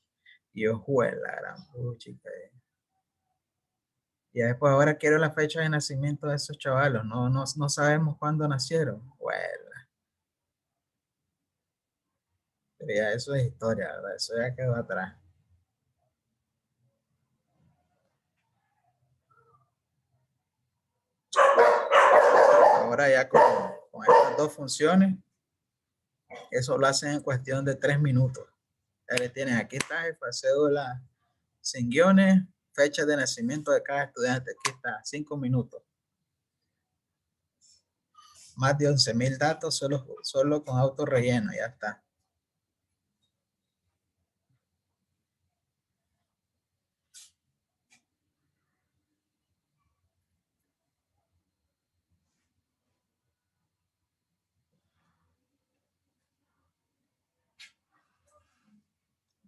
Y yo, juela, gran puchica. Y después ahora quiero la fecha de nacimiento de esos chavalos. No sabemos cuándo nacieron. Bueno, pero ya eso es historia, ¿verdad? Eso ya quedó atrás. Ahora ya con estas dos funciones, eso lo hacen en cuestión de 3 minutos. Ya le tienen, aquí está, jefa, cédula sin guiones, fecha de nacimiento de cada estudiante. Aquí está, 5 minutos. Más de 11.000 datos solo con auto relleno, ya está.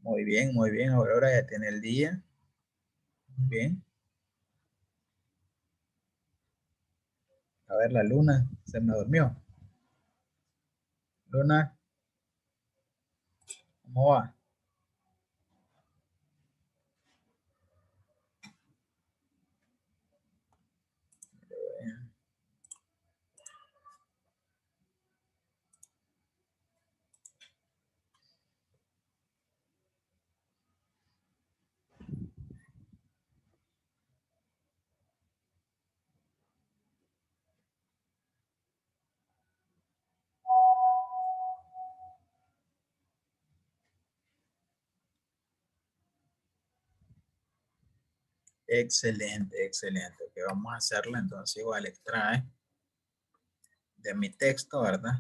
Muy bien, Aurora ya tiene el día. Muy bien. A ver, la luna se me durmió. Luna, ¿cómo va? Excelente, excelente. Que vamos a hacerlo entonces igual extrae de mi texto, ¿verdad?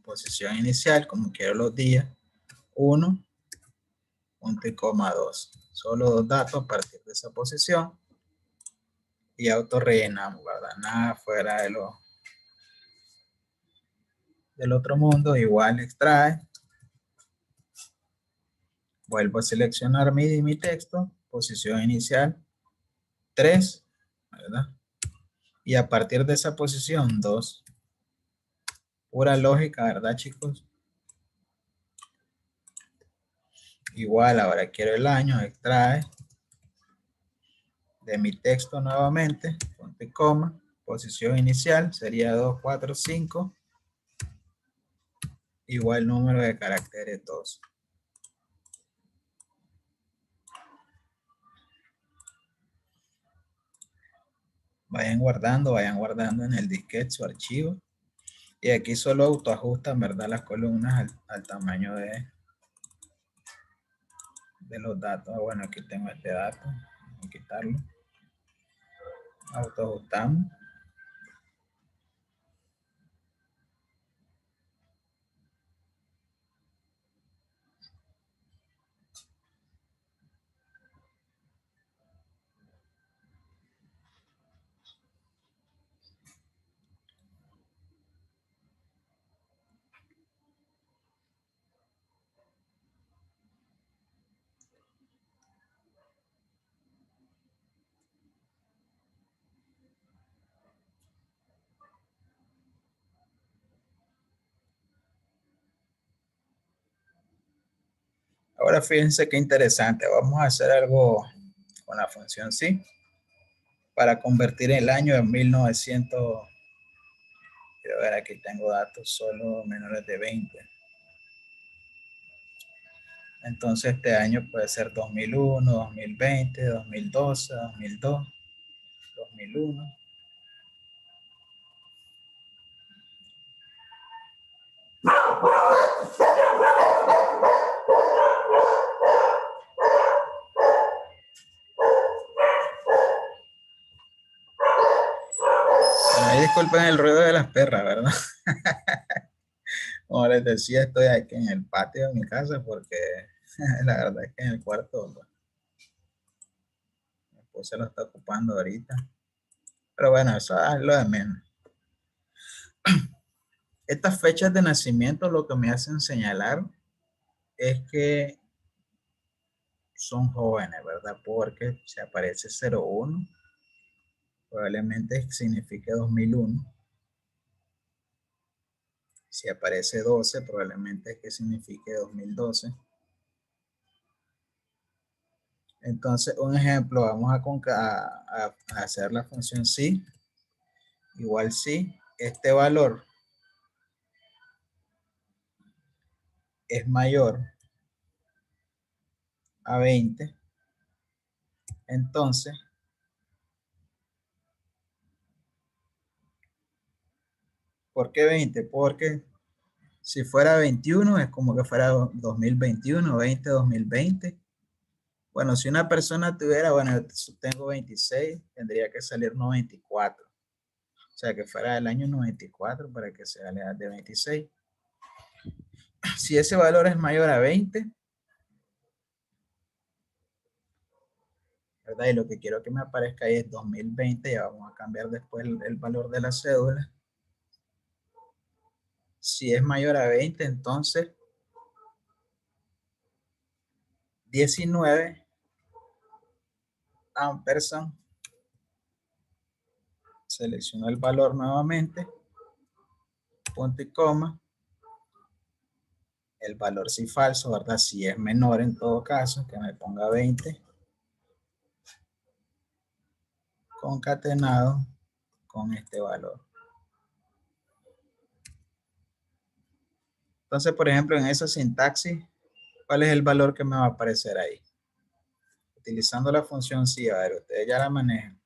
Posición inicial, como quiero los días, 1, punto y coma 2. Solo 2 datos a partir de esa posición y auto rellenamos, ¿verdad? Nada fuera del otro mundo, igual extrae. Vuelvo a seleccionar mi texto, posición inicial, 3, ¿verdad? Y a partir de esa posición, 2. Pura lógica, ¿verdad, chicos? Igual, ahora quiero el año, extrae de mi texto nuevamente, punto y coma, posición inicial sería 2, 4, 5, igual número de caracteres 2. Vayan guardando en el disquete su archivo. Y aquí solo autoajustan, ¿verdad? Las columnas al tamaño de los datos. Bueno, aquí tengo este dato. Voy a quitarlo. Autoajustamos. Ahora fíjense qué interesante. Vamos a hacer algo con la función sí para convertir el año en 1900. Quiero ver, aquí tengo datos solo menores de 20. Entonces este año puede ser 2001, 2020, 2012, 2002, 2001. disculpen el ruido de las perras, ¿verdad? Como les decía, estoy aquí en el patio de mi casa porque la verdad es que en el cuarto pues, mi esposa lo está ocupando ahorita. Pero bueno, eso es lo de menos. Estas fechas de nacimiento lo que me hacen señalar es que son jóvenes, ¿verdad? Porque si aparece 01, probablemente signifique 2001. Si aparece 12, probablemente es que signifique 2012. Entonces, un ejemplo, vamos a hacer la función si, igual si este valor es mayor a 20, entonces, ¿por qué 20? Porque si fuera 21, es como que fuera 2021, 20, 2020. Bueno, si una persona tuviera, bueno, yo tengo 26, tendría que salir 94. O sea, que fuera del año 94 para que sea la edad de 26. Si ese valor es mayor a 20, ¿verdad? Y lo que quiero que me aparezca ahí es 2020, ya vamos a cambiar después el valor de la cédula. Si es mayor a 20, entonces 19 ampersand. Selecciono el valor nuevamente, punto y coma. El valor si falso, ¿verdad? Si es menor en todo caso, que me ponga 20. Concatenado con este valor. Entonces, por ejemplo, en esa sintaxis, ¿cuál es el valor que me va a aparecer ahí? Utilizando la función si, a ver, ustedes ya la manejan.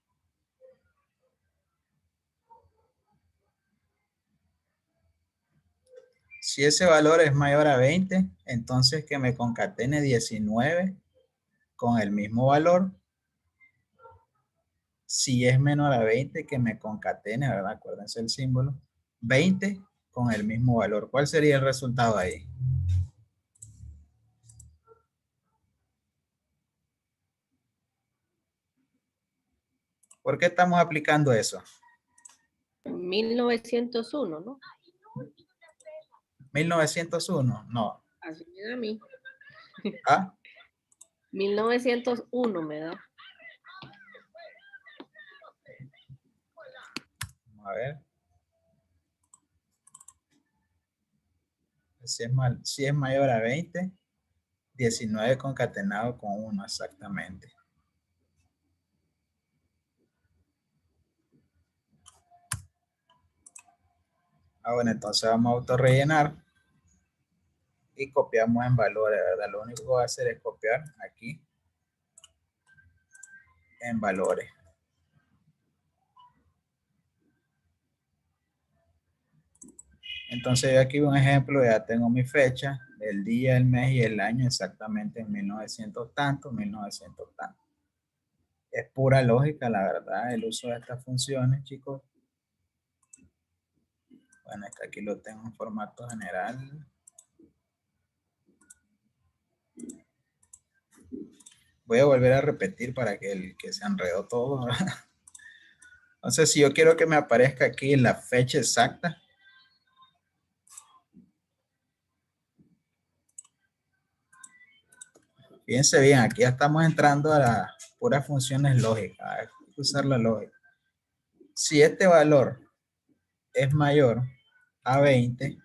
Si ese valor es mayor a 20, entonces que me concatene 19 con el mismo valor. Si es menor a 20, que me concatene, ¿verdad? Acuérdense el símbolo. 20 con el mismo valor. ¿Cuál sería el resultado ahí? ¿Por qué estamos aplicando eso? 1901, ¿no? 1901, no. Así me da a mí. ¿Ah? 1901 me da. Vamos a ver. Si es mayor a 20, 19 concatenado con 1 exactamente. Bueno, entonces vamos a autorrellenar y copiamos en valores, ¿verdad? Lo único que voy a hacer es copiar aquí en valores. Entonces yo aquí un ejemplo, ya tengo mi fecha, el día, el mes y el año exactamente en 1900 tanto, 1900 tanto. Es pura lógica, la verdad, el uso de estas funciones, chicos. Bueno, aquí lo tengo en formato general. Voy a volver a repetir para que se enredó todo, ¿verdad? Entonces, si yo quiero que me aparezca aquí la fecha exacta, fíjense bien, aquí ya estamos entrando a las puras funciones lógicas. Hay que usar la lógica. Si este valor es mayor a 20,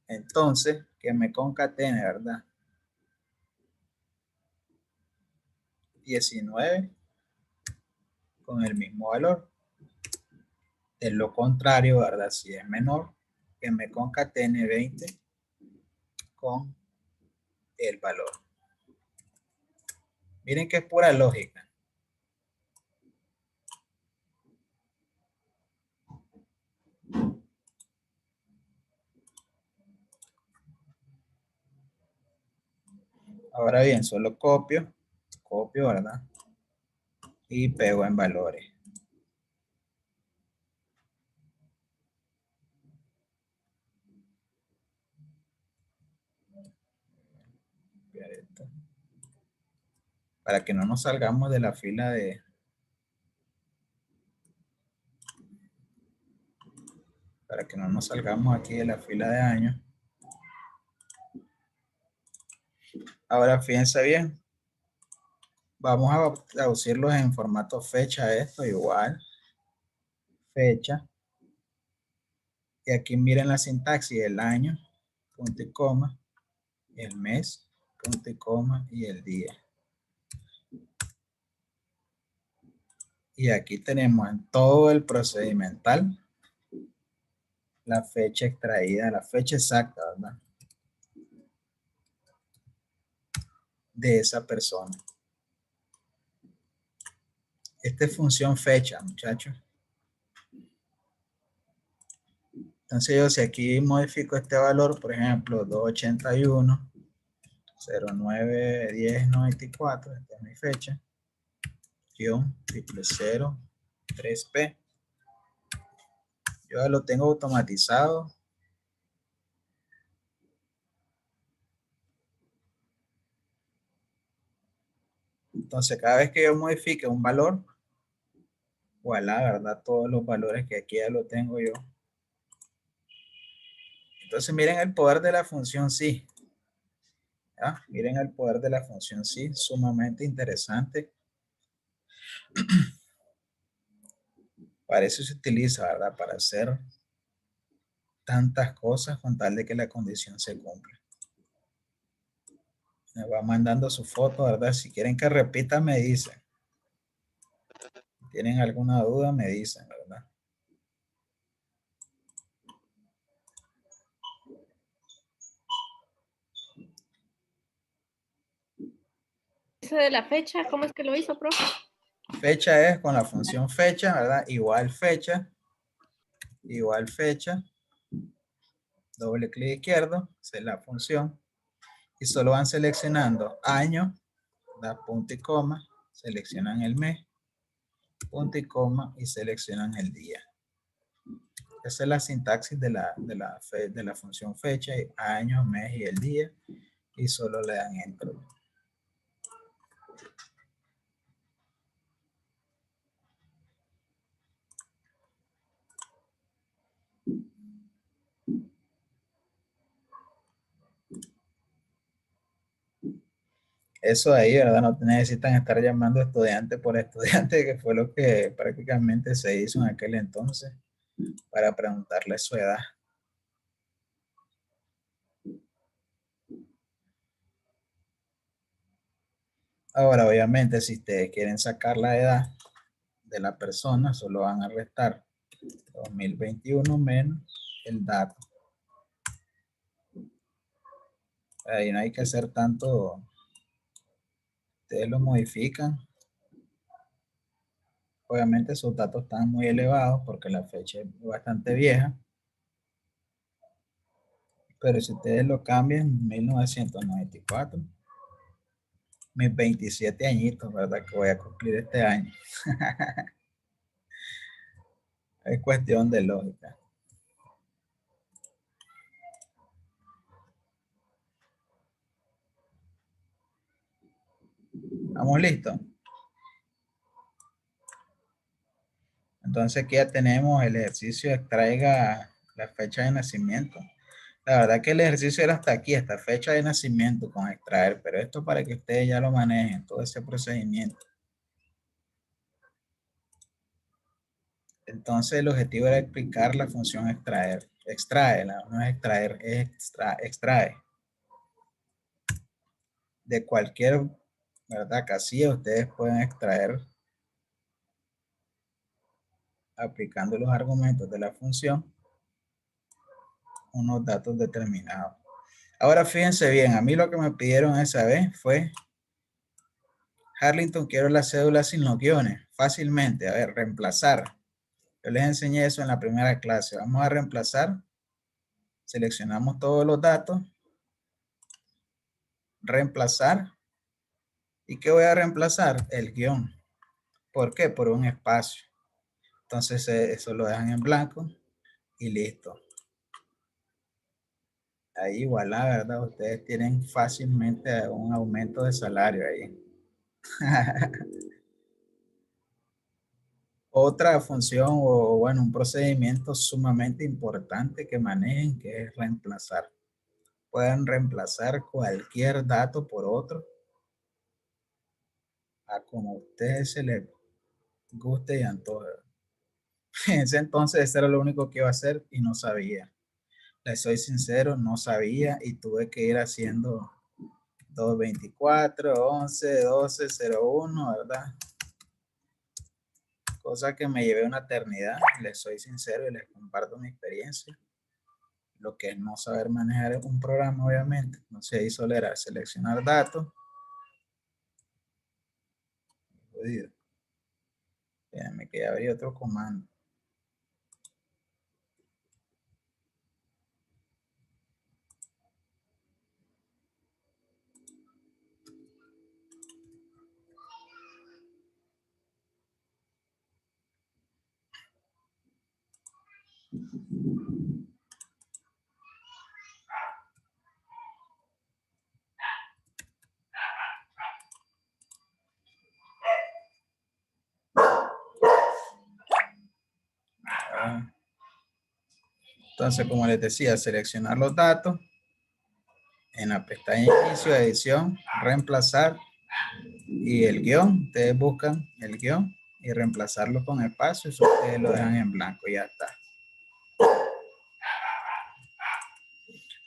entonces que me concatene, ¿verdad? 19 con el mismo valor. De lo contrario, ¿verdad? Si es menor, que me concatene 20 con el valor. Miren que es pura lógica. Ahora bien, solo copio copio, ¿verdad? Y pego en valores. Copiar esto. Para que no nos salgamos de la fila de... Para que no nos salgamos aquí de la fila de años. Ahora fíjense bien. Vamos a traducirlos en formato fecha, esto igual. Fecha. Y aquí miren la sintaxis, el año, punto y coma, el mes, punto y coma, y el día. Y aquí tenemos en todo el procedimental la fecha extraída, la fecha exacta, ¿verdad? De esa persona. Esta es función fecha, muchachos. Entonces yo si aquí modifico este valor, por ejemplo, 281, 09, 10, 94, esta es mi fecha, guión, 000, 3P. Yo ya lo tengo automatizado. Entonces, cada vez que yo modifique un valor, voilà, ¿verdad? Todos los valores que aquí ya lo tengo yo. Entonces, miren el poder de la función sí. ¿Ya? Miren el poder de la función sí, sumamente interesante. Para eso se utiliza, ¿verdad? Para hacer tantas cosas con tal de que la condición se cumpla. Me va mandando su foto, ¿verdad? Si quieren que repita, me dicen. Si tienen alguna duda, me dicen, ¿verdad? Ese de la fecha, ¿cómo es que lo hizo, profe? Fecha es con la función fecha, ¿verdad? Igual fecha, doble clic izquierdo, esa es la función, y solo van seleccionando año, da punto y coma, seleccionan el mes, punto y coma, y seleccionan el día. Esa es la sintaxis de la función fecha, año, mes y el día, y solo le dan enter. Eso ahí, ¿verdad? No necesitan estar llamando estudiante por estudiante, que fue lo que prácticamente se hizo en aquel entonces, para preguntarle su edad. Ahora, obviamente, si ustedes quieren sacar la edad de la persona, solo van a restar 2021 menos el dato. Ahí no hay que hacer tanto. Ustedes lo modifican. Obviamente sus datos están muy elevados porque la fecha es bastante vieja. Pero si ustedes lo cambian, 1994, mis 27 añitos, ¿verdad? Que voy a cumplir este año. Es cuestión de lógica. ¿Estamos listos? Entonces aquí ya tenemos el ejercicio, extraiga la fecha de nacimiento. La verdad que el ejercicio era hasta aquí, hasta fecha de nacimiento con extraer, pero esto para que ustedes ya lo manejen, todo ese procedimiento. Entonces el objetivo era explicar la función extraer. Extrae, no es extraer, es extrae. De cualquier, ¿verdad? Casilla ustedes pueden extraer aplicando los argumentos de la función unos datos determinados. Ahora fíjense bien, a mí lo que me pidieron esa vez fue Harlington, quiero la cédula sin los guiones, fácilmente, a ver, reemplazar. Yo les enseñé eso en la primera clase. Vamos a reemplazar. Seleccionamos todos los datos. Reemplazar. ¿Y qué voy a reemplazar? El guión. ¿Por qué? Por un espacio. Entonces eso lo dejan en blanco y listo. Ahí igual, la verdad, ustedes tienen fácilmente un aumento de salario ahí. Otra función o bueno, un procedimiento sumamente importante que manejen, que es reemplazar. Pueden reemplazar cualquier dato por otro a como a ustedes se les guste y antoje. En ese entonces eso era lo único que iba a hacer y no sabía. Les soy sincero, no sabía y tuve que ir haciendo 224, 11, 12, 01, ¿verdad? Cosa que me llevé una eternidad, les soy sincero y les comparto mi experiencia. Lo que es no saber manejar un programa, obviamente. No sé, ahí solo era seleccionar datos. Jodido. Déjame que abrí otro comando. Entonces, como les decía, seleccionar los datos en la pestaña inicio, edición, reemplazar y el guión. Ustedes buscan el guión y reemplazarlo con espacios. Ustedes lo dejan en blanco y ya está.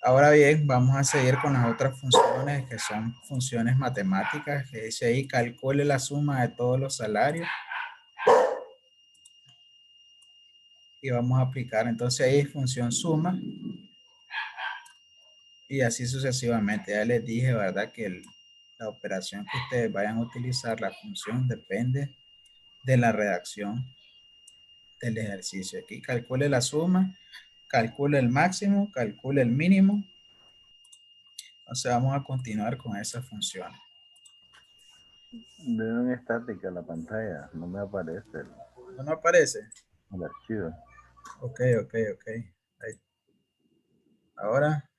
Ahora bien, vamos a seguir con las otras funciones que son funciones matemáticas, que dice ahí calcule la suma de todos los salarios. Y vamos a aplicar, entonces ahí función suma. Y así sucesivamente. Ya les dije, ¿verdad? Que la operación que ustedes vayan a utilizar, la función, depende de la redacción del ejercicio. Aquí calcule la suma, calcule el máximo, calcule el mínimo. Entonces vamos a continuar con esas funciones. Veo en estática la pantalla, no me aparece ¿No me aparece? el archivo. Ok. Ahí. Ahora.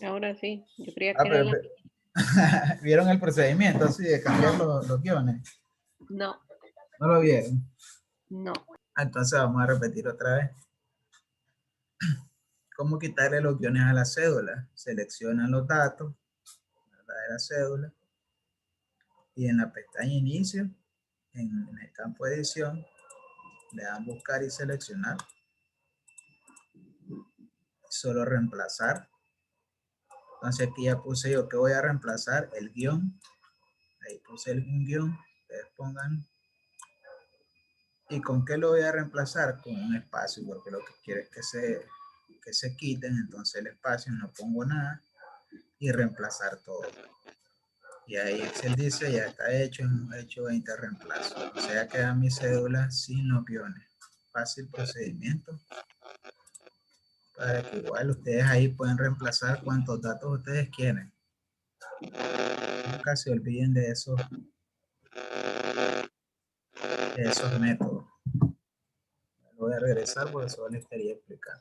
Ahora sí, yo creía Ah, que era la... ¿Vieron el procedimiento así de cambiar los guiones? No, ¿No lo vieron? no. Entonces vamos a repetir otra vez. ¿Cómo quitarle los guiones a la cédula? Seleccionan los datos, ¿verdad? De la cédula. Y en la pestaña inicio, en el campo de edición, le dan buscar y seleccionar. Solo reemplazar. Entonces aquí ya puse yo que voy a reemplazar el guión. Ahí puse un guión. Ustedes pongan. ¿Y con qué lo voy a reemplazar? Con un espacio, porque lo que quiero es que se quiten. Entonces el espacio no pongo nada. Y reemplazar todo. Y ahí Excel dice ya está hecho, hemos hecho 20 reemplazos. O sea, queda mi cédula sin los guiones. Fácil procedimiento. Para que igual ustedes ahí pueden reemplazar cuantos datos ustedes quieren. Nunca se olviden de esos métodos. Lo voy a regresar porque solo les quería explicar.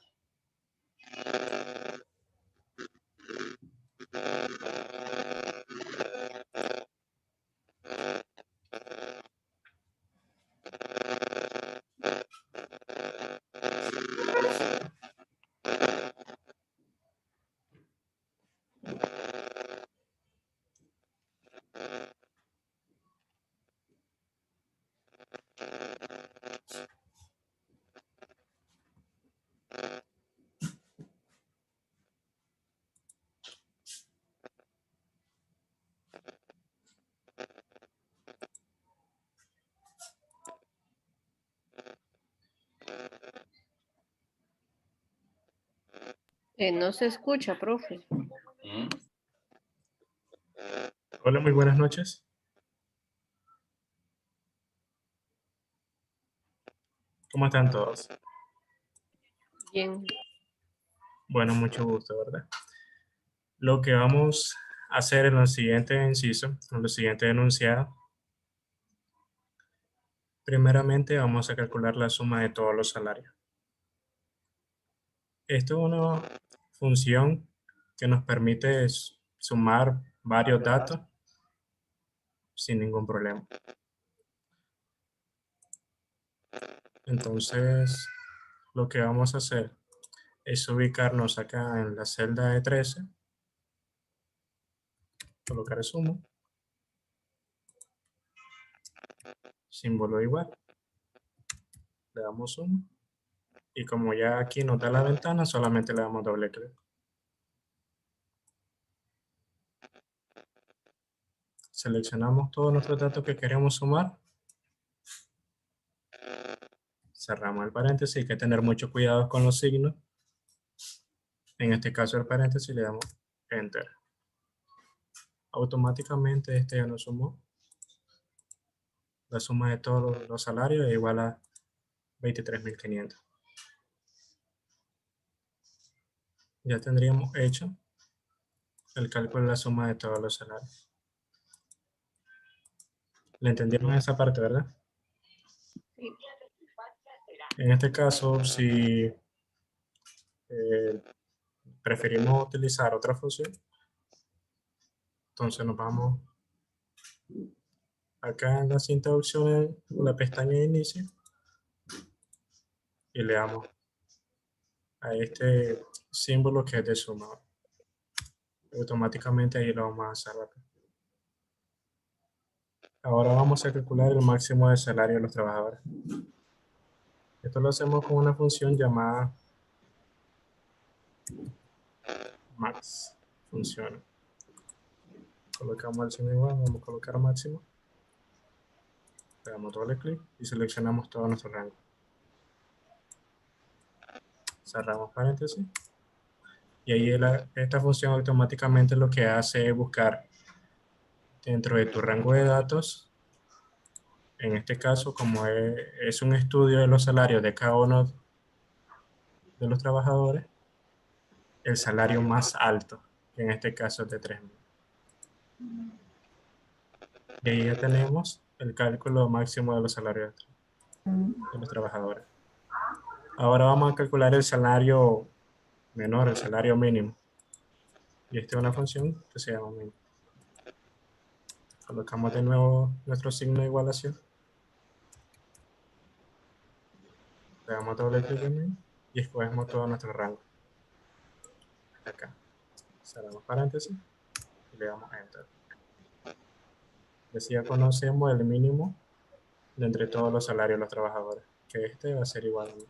No se escucha, profe. Hola, muy buenas noches. ¿Cómo están todos? Bien. Bueno, mucho gusto, ¿verdad? Lo que vamos hacer en el siguiente inciso, en el siguiente enunciado. Primeramente vamos a calcular la suma de todos los salarios. Esto es una función que nos permite sumar varios datos sin ningún problema. Entonces, lo que vamos a hacer es ubicarnos acá en la celda de 13, colocar suma, símbolo igual, le damos suma, y como ya aquí nos da la ventana, solamente le damos doble clic. Seleccionamos todos nuestros datos que queremos sumar. Cerramos el paréntesis, hay que tener mucho cuidado con los signos. En este caso el paréntesis le damos Enter. Automáticamente este ya nos sumó. La suma de todos los salarios es igual a 23.500. Ya tendríamos hecho el cálculo de la suma de todos los salarios. ¿Le entendieron esa parte, verdad? Sí. En este caso, si preferimos utilizar otra función, entonces nos vamos acá en la cinta de opciones, la pestaña de inicio, y le damos a este símbolo que es de suma. Automáticamente ahí lo vamos a hacer rápido. Ahora vamos a calcular el máximo de salario de los trabajadores. Esto lo hacemos con una función llamada max. Funciona. Colocamos el signo igual, vamos a colocar máximo. Le damos doble clic y seleccionamos todo nuestro rango. Cerramos paréntesis. Y ahí esta función automáticamente lo que hace es buscar dentro de tu rango de datos. En este caso, como es un estudio de los salarios de cada uno de los trabajadores, el salario más alto, que en este caso es de 3.000. Y ahí ya tenemos el cálculo máximo de los salarios de los trabajadores. Ahora vamos a calcular el salario menor, el salario mínimo. Y esta es una función que se llama mínimo. Colocamos de nuevo nuestro signo de igualación. Le damos doble clic en él y escogemos todo nuestro rango. Acá. Cerramos paréntesis y le damos Enter. Así ya conocemos el mínimo de entre todos los salarios de los trabajadores, que este va a ser igual a 1.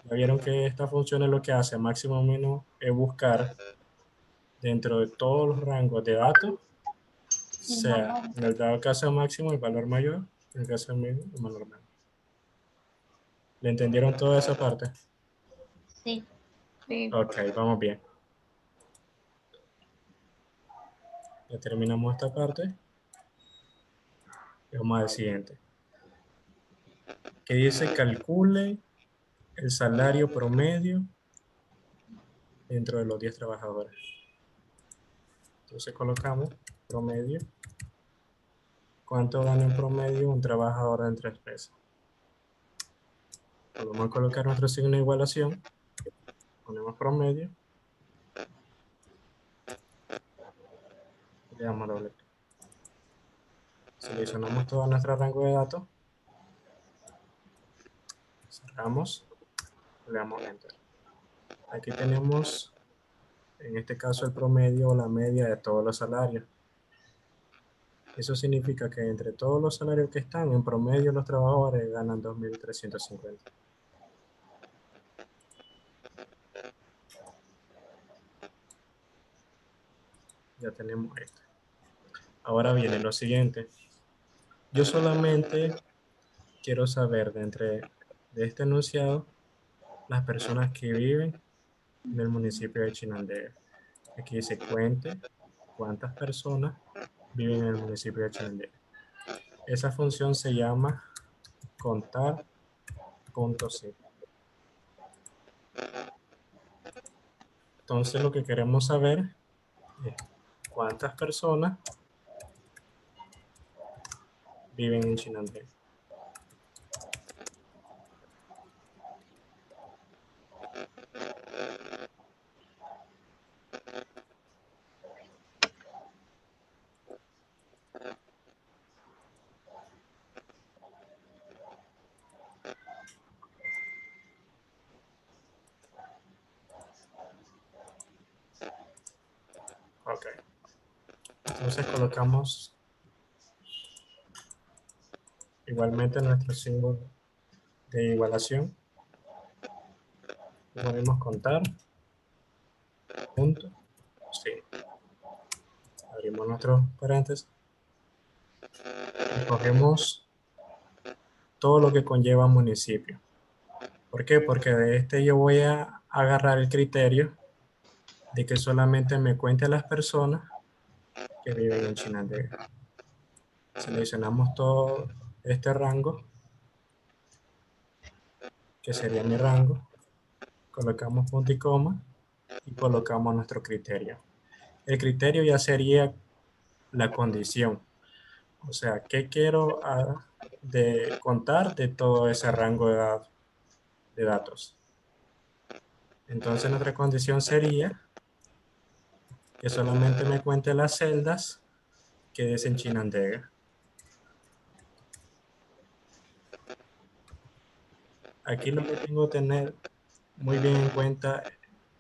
Ya vieron que esta función es lo que hace máximo o mínimo, es buscar dentro de todos los rangos de datos, sea en el dado caso máximo el valor mayor, en el caso mínimo el valor menor. ¿Le entendieron toda esa parte? Sí. Sí. Ok, vamos bien. Ya terminamos esta parte. Y vamos al siguiente. Que dice calcule el salario promedio dentro de los 10 trabajadores. Entonces colocamos promedio. ¿Cuánto gana en promedio un trabajador en 3 meses? Vamos a colocar nuestro signo de igualación. Ponemos promedio. Le damos doble clic. Seleccionamos todo nuestro rango de datos. Cerramos. Le damos Enter. Aquí tenemos, en este caso, el promedio o la media de todos los salarios. Eso significa que entre todos los salarios que están, en promedio los trabajadores ganan 2.350. Ya tenemos esto. Ahora viene lo siguiente. Yo solamente quiero saber de este enunciado las personas que viven en el municipio de Chinandega. Aquí dice cuente cuántas personas viven en el municipio de Chinandega. Esa función se llama contar.c. Entonces lo que queremos saber es ¿Cuántas personas viven en Chinandega? Ok. Entonces colocamos igualmente nuestro símbolo de igualación. Podemos contar. Punto. Sí. Abrimos nuestros paréntesis. Y cogemos todo lo que conlleva municipio. ¿Por qué? Porque de este yo voy a agarrar el criterio de que solamente me cuente las personas que viven en Chinandega. Seleccionamos todo este rango, que sería mi rango, colocamos punto y coma y colocamos nuestro criterio. El criterio ya sería la condición, o sea, ¿qué quiero de contar de todo ese rango de datos? Entonces nuestra condición sería que solamente me cuente las celdas que es en Chinandega. Aquí lo que tengo que tener muy bien en cuenta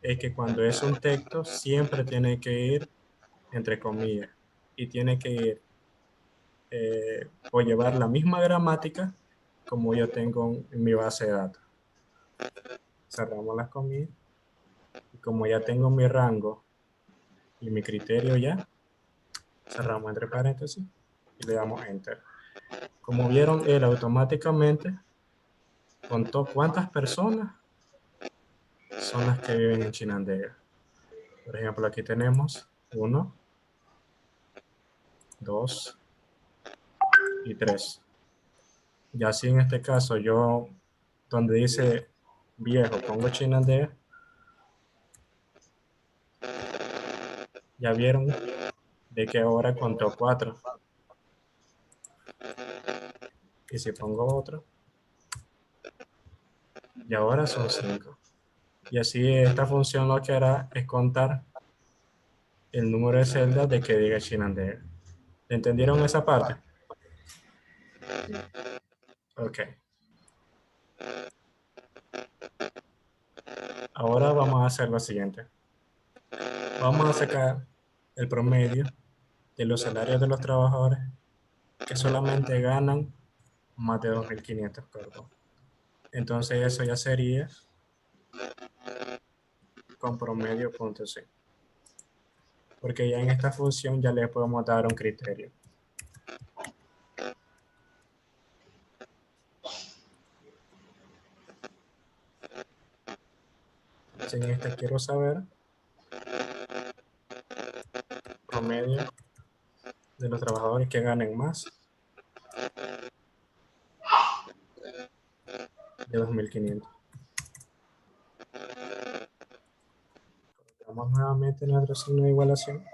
es que cuando es un texto siempre tiene que ir entre comillas y tiene que ir o llevar la misma gramática como yo tengo en mi base de datos. Cerramos las comillas y como ya tengo mi rango y mi criterio ya, cerramos entre paréntesis y le damos enter. Como vieron, él automáticamente contó cuántas personas son las que viven en Chinandega. Por ejemplo, aquí tenemos 1, 2 y 3. Y así en este caso yo, donde dice viejo, pongo Chinandega. Ya vieron de que ahora contó 4. Y si pongo otro, y ahora son 5. Y así esta función lo que hará es contar el número de celdas de que diga Chinandega. ¿Entendieron esa parte? Ok. Ahora vamos a hacer lo siguiente. Vamos a sacar el promedio de los salarios de los trabajadores que solamente ganan más de 2.500, perdón. Entonces eso ya sería con promedio.c. Porque ya en esta función ya le podemos dar un criterio. Entonces en esta quiero saber promedio de los trabajadores que ganen más de 2.500. Colocamos nuevamente nuestro signo de igualación.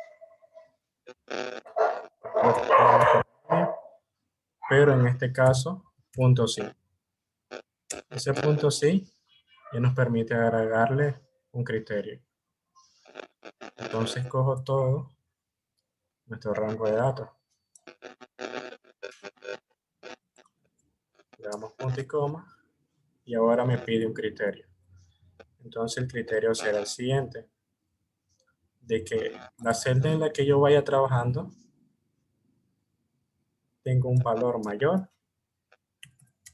Pero en este caso, punto sí. Ese punto sí ya nos permite agregarle un criterio. Entonces cojo todo nuestro rango de datos. Le damos punto y coma y ahora me pide un criterio. Entonces el criterio será el siguiente, de que la celda en la que yo vaya trabajando tenga un valor mayor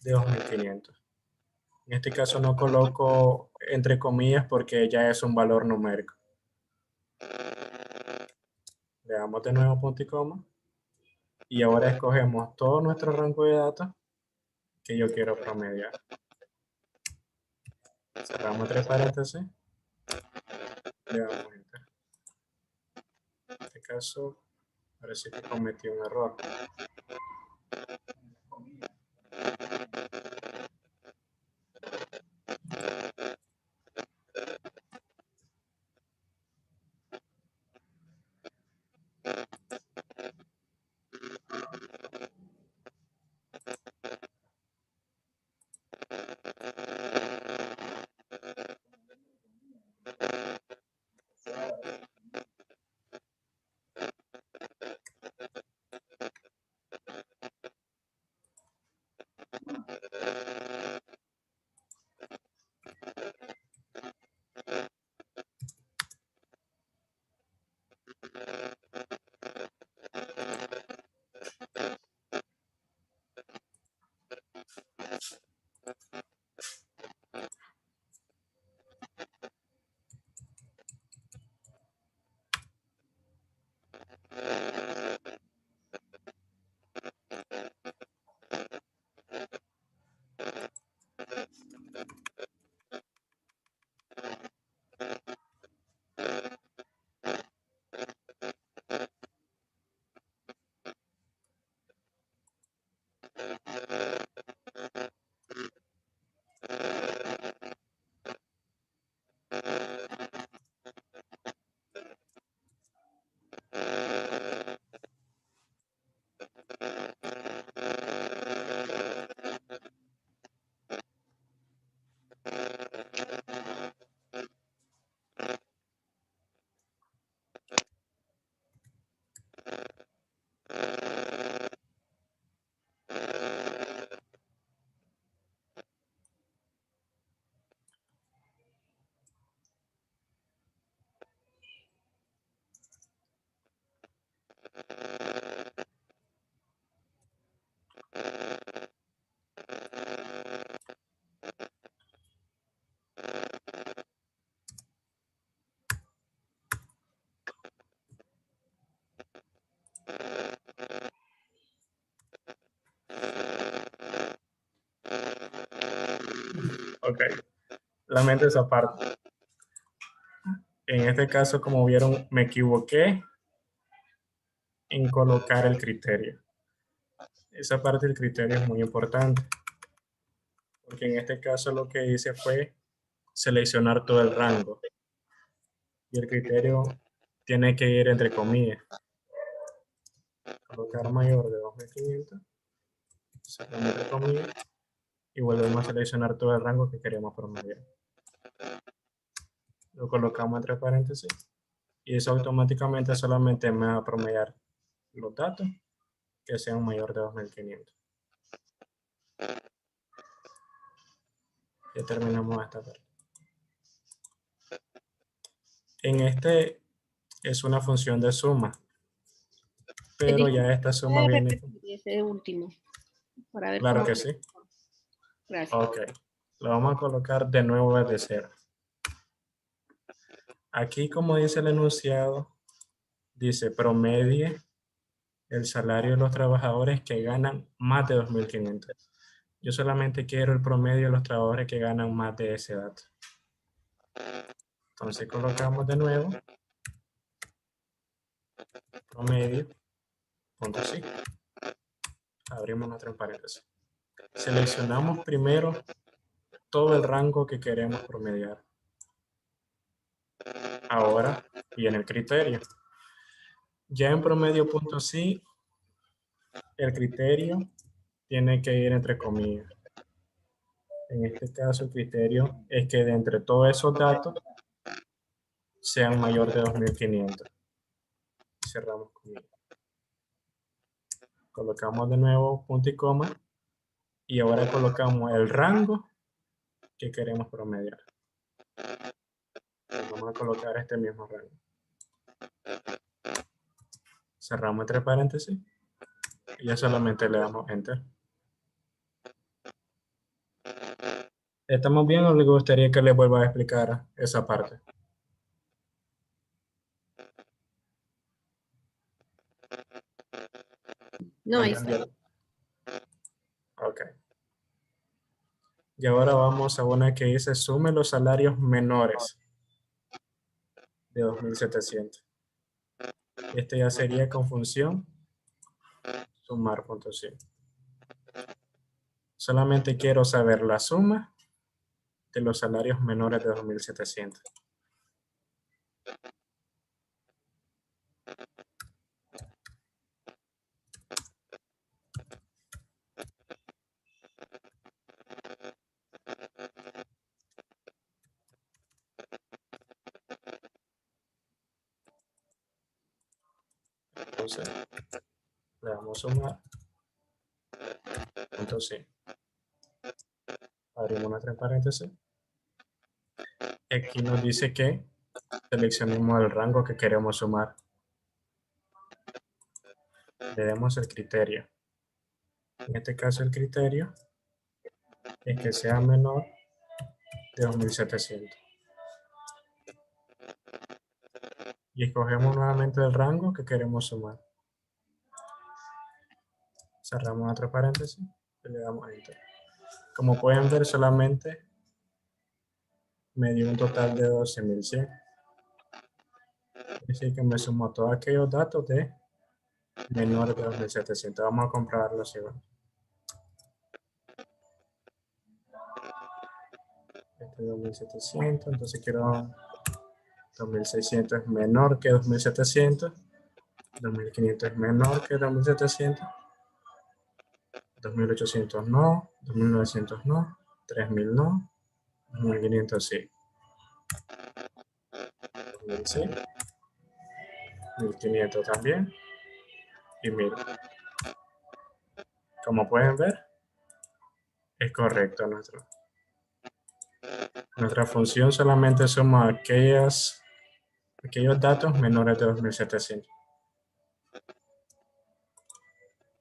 de 2.500. En este caso no coloco entre comillas porque ya es un valor numérico. Le damos de nuevo punto y coma y ahora escogemos todo nuestro rango de datos que yo quiero promediar. Cerramos entre paréntesis. Le damos enter. En este caso parece que cometí un error. Ok, lamento esa parte. En este caso, como vieron, me equivoqué en colocar el criterio. Esa parte del criterio es muy importante, porque en este caso lo que hice fue seleccionar todo el rango. Y el criterio tiene que ir entre comillas. Colocar mayor de 2500, sacamos entre comillas, y volvemos a seleccionar todo el rango que queremos promediar. Lo colocamos entre paréntesis, y eso automáticamente solamente me va a promediar los datos que sean mayor de 2500. Ya terminamos esta parte. En este es una función de suma, pero ya esta suma viene... Ese último. Para ver Claro cómo- que sí. Gracias. Ok, lo vamos a colocar de nuevo desde cero. Aquí, como dice el enunciado, dice promedie el salario de los trabajadores que ganan más de 2.500. Yo solamente quiero el promedio de los trabajadores que ganan más de ese dato. Entonces colocamos de nuevo promedio, punto sí. Abrimos nuestro paréntesis. Seleccionamos primero todo el rango que queremos promediar. Ahora viene el criterio. Ya en promedio punto sí, el criterio tiene que ir entre comillas. En este caso el criterio es que de entre todos esos datos sean mayor de 2.500. Cerramos comillas. Colocamos de nuevo punto y coma y ahora colocamos el rango que queremos promediar. Vamos a colocar este mismo rango. Cerramos entre paréntesis y ya solamente le damos enter. ¿Estamos bien o les gustaría que les vuelva a explicar esa parte? No, ¿Me ahí está. entendieron? Ok. Y ahora vamos a una que dice sume los salarios menores de 2.700. Este ya sería con función sumar punto sí. Solamente quiero saber la suma de los salarios menores de 2.700. Entonces, le damos sumar. Punto sí. Abrimos nuestra paréntesis. Aquí nos dice que seleccionemos el rango que queremos sumar. Le damos el criterio. En este caso el criterio es que sea menor de 2.700. y escogemos nuevamente el rango que queremos sumar. Cerramos otro paréntesis y le damos Enter. Como pueden ver, solamente me dio un total de 12.100. Es decir, que me sumó todos aquellos datos de menores de 2.700. Vamos a comprobarlo si va. Este es 2.700, entonces quiero 2.600 es menor que 2.700. 2.500 es menor que 2.700. 2.800 no. 2.900 no. 3.000 no. 2.500 sí. 2.000 sí. 1.500 también. Y 1.000. Como pueden ver, es correcto nuestra función solamente suma aquellos datos menores de 2.700.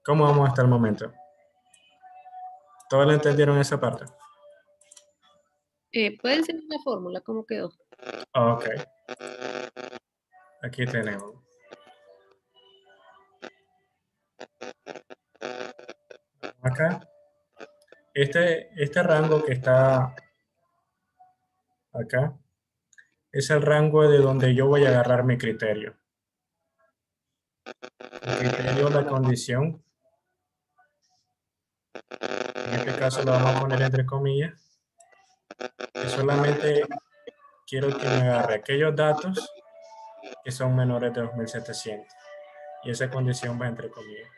¿Cómo vamos hasta el momento? ¿Todos lo entendieron esa parte? ¿Puede ser una fórmula? ¿Cómo quedó? Ok. Aquí tenemos. Acá. Este rango que está acá es el rango de donde yo voy a agarrar mi criterio. El criterio, la condición. En este caso lo vamos a poner entre comillas. Que solamente quiero que me agarre aquellos datos que son menores de 2.700. Y esa condición va entre comillas.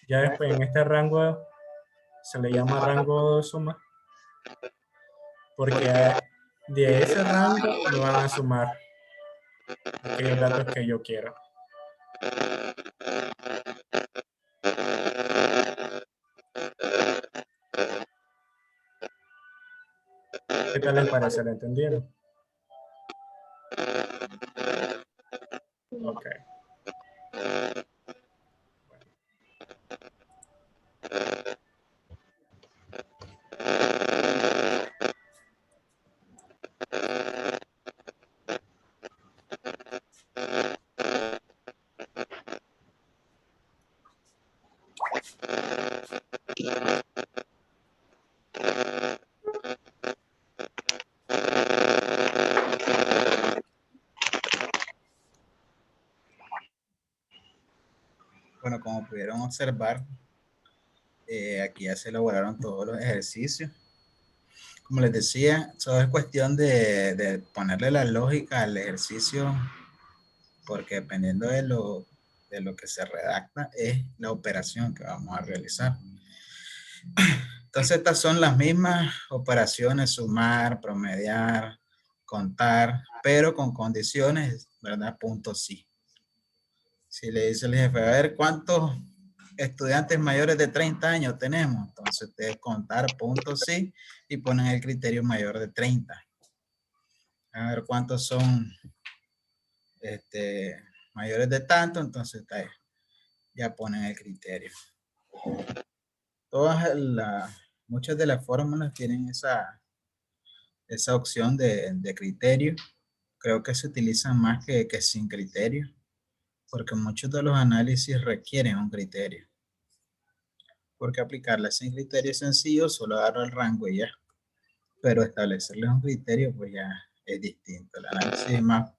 Ya después en este rango se le llama rango de suma. Porque de ese rango me van a sumar aquellos datos que yo quiero. ¿Qué tal les parece? ¿Lo entendieron? Ok. Bueno, como pudieron observar, aquí ya se elaboraron todos los ejercicios. Como les decía, todo es cuestión de ponerle la lógica al ejercicio, porque dependiendo de lo que se redacta, es la operación que vamos a realizar. Entonces, estas son las mismas operaciones: sumar, promediar, contar, pero con condiciones, ¿verdad? Punto sí. Si le dice el jefe, a ver, ¿cuántos estudiantes mayores de 30 años tenemos? Entonces, ustedes contar punto sí y ponen el criterio mayor de 30. A ver cuántos son mayores de tanto, entonces ya ponen el criterio. Muchas de las fórmulas tienen esa opción de criterio. Creo que se utilizan más que sin criterio, porque muchos de los análisis requieren un criterio. Porque aplicarla sin criterio es sencillo, solo agarro el rango y ya. Pero establecerles un criterio, pues ya es distinto. El análisis es más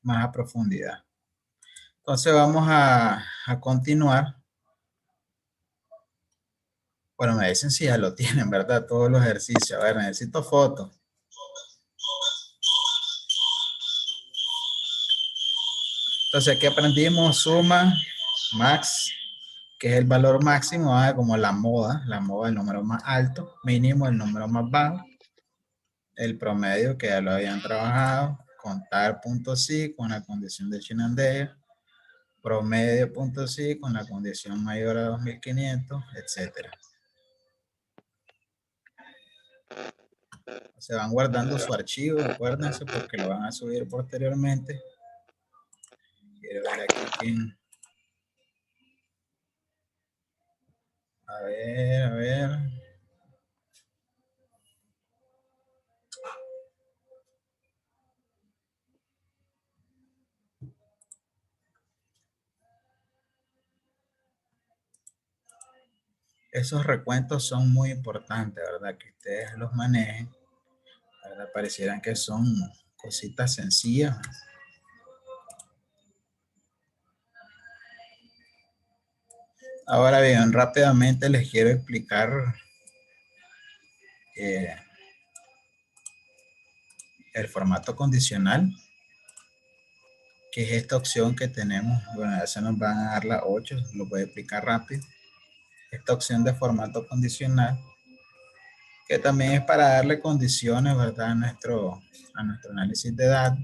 a profundidad. Entonces vamos a continuar. Bueno, me dicen si ya lo tienen, ¿verdad? Todos los ejercicios. A ver, necesito fotos. Entonces aquí aprendimos suma, max, que es el valor máximo, como la moda, el número más alto, mínimo, el número más bajo, el promedio, que ya lo habían trabajado, contar punto sí con la condición de Chinandega, promedio punto sí con la condición mayor a 2.500, etcétera. Se van guardando su archivo, acuérdense, porque lo van a subir posteriormente. Quiero ver aquí quién. A ver. Esos recuentos son muy importantes, ¿verdad? Que ustedes los manejen, ¿verdad? Parecieran que son cositas sencillas. Ahora bien, rápidamente les quiero explicar el formato condicional, que es esta opción que tenemos. Bueno, ya se nos van a dar las 8, lo voy a explicar rápido. Esta opción de formato condicional, que también es para darle condiciones, ¿verdad? A nuestro análisis de datos.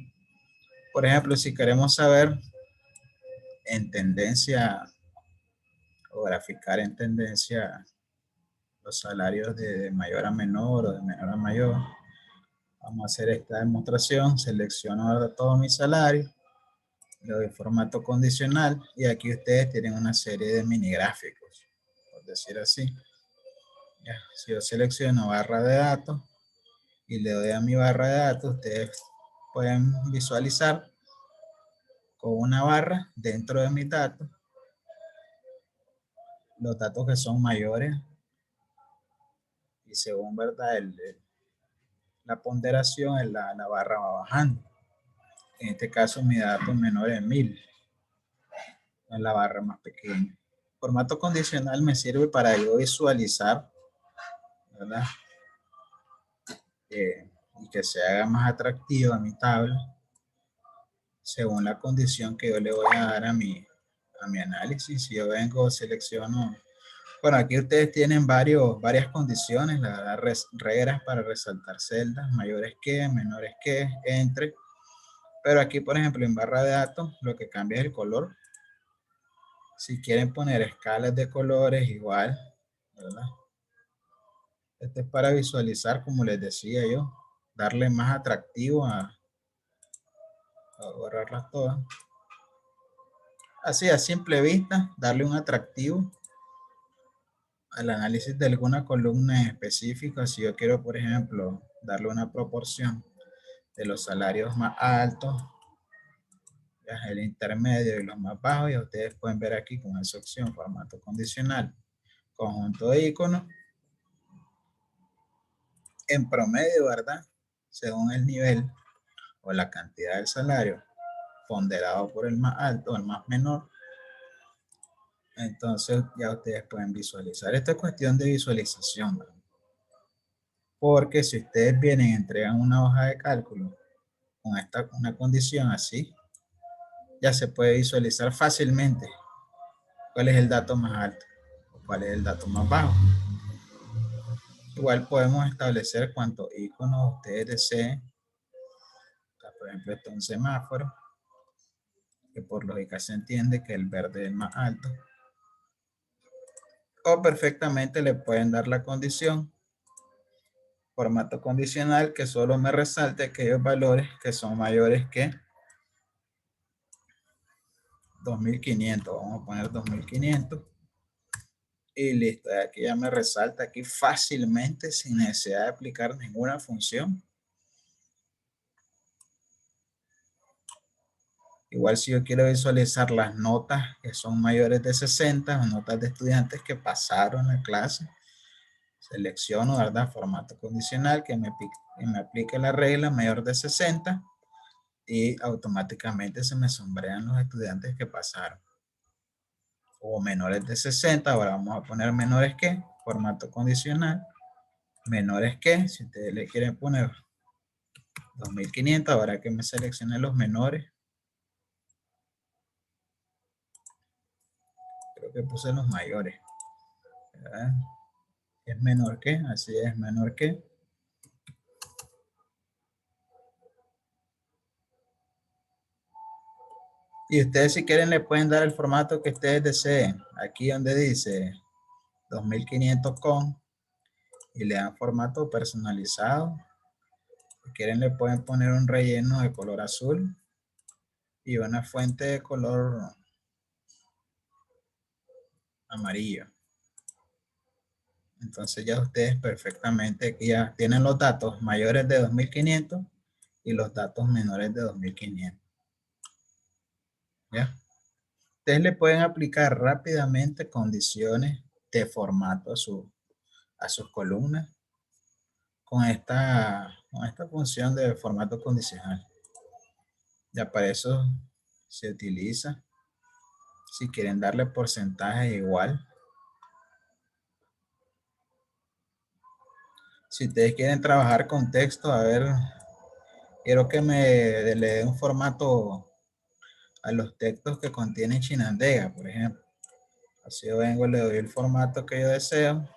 Por ejemplo, si queremos saber en tendencia o graficar en tendencia los salarios de mayor a menor o de menor a mayor, vamos a hacer esta demostración. Selecciono ahora todo mi salario, le doy formato condicional y aquí ustedes tienen una serie de mini gráficos, por decir así. Ya, si yo selecciono barra de datos y le doy a mi barra de datos, ustedes pueden visualizar con una barra dentro de mis datos los datos que son mayores y según, ¿verdad? La ponderación en la barra va bajando. En este caso mi dato menor es 1000, en la barra más pequeña. Formato condicional me sirve para yo visualizar, ¿verdad? Y que se haga más atractiva mi tabla según la condición que yo le voy a dar a mi análisis. Si yo vengo, selecciono, bueno, aquí ustedes tienen varias condiciones, reglas para resaltar celdas, mayores que, menores que, entre, pero aquí, por ejemplo, en barra de datos, lo que cambia es el color. Si quieren poner escalas de colores, igual, ¿verdad? Este es para visualizar, como les decía yo, darle más atractivo a borrarlas todas. Así, a simple vista, darle un atractivo al análisis de alguna columna en específico. Si yo quiero, por ejemplo, darle una proporción de los salarios más altos, el intermedio y los más bajos, y ustedes pueden ver aquí con esa opción, formato condicional, conjunto de iconos, en promedio, ¿verdad? Según el nivel o la cantidad del salario, ponderado por el más alto o el más menor. Entonces ya ustedes pueden visualizar. Esto es cuestión de visualización, ¿verdad? Porque si ustedes vienen y entregan una hoja de cálculo con una condición así, ya se puede visualizar fácilmente cuál es el dato más alto o cuál es el dato más bajo. Igual podemos establecer cuántos iconos ustedes deseen. Por ejemplo, esto es un semáforo, que por lógica se entiende que el verde es el más alto. O perfectamente le pueden dar la condición, formato condicional, que solo me resalte aquellos valores que son mayores que 2500. Vamos a poner 2500. Y listo, aquí ya me resalta aquí fácilmente sin necesidad de aplicar ninguna función. Igual si yo quiero visualizar las notas que son mayores de 60, notas de estudiantes que pasaron la clase, selecciono, ¿verdad? Formato condicional que me aplique la regla mayor de 60 y automáticamente se me sombrean los estudiantes que pasaron. O menores de 60, ahora vamos a poner menores que, formato condicional, menores que, si ustedes le quieren poner 2500, ahora que me seleccione los menores. Creo que puse los mayores. ¿Verdad? Es menor que, así es, menor que. Y ustedes si quieren le pueden dar el formato que ustedes deseen. Aquí donde dice 2500 con y le dan formato personalizado. Si quieren le pueden poner un relleno de color azul y una fuente de color amarillo. Entonces ya ustedes perfectamente aquí ya tienen los datos mayores de 2500 y los datos menores de 2500. ¿Ya? Ustedes le pueden aplicar rápidamente condiciones de formato a sus columnas con esta función de formato condicional. Ya para eso se utiliza. Si quieren darle porcentaje igual. Si ustedes quieren trabajar con texto, a ver, quiero que le dé un formato a los textos que contienen chinandega, por ejemplo. Así yo vengo, le doy el formato que yo deseo.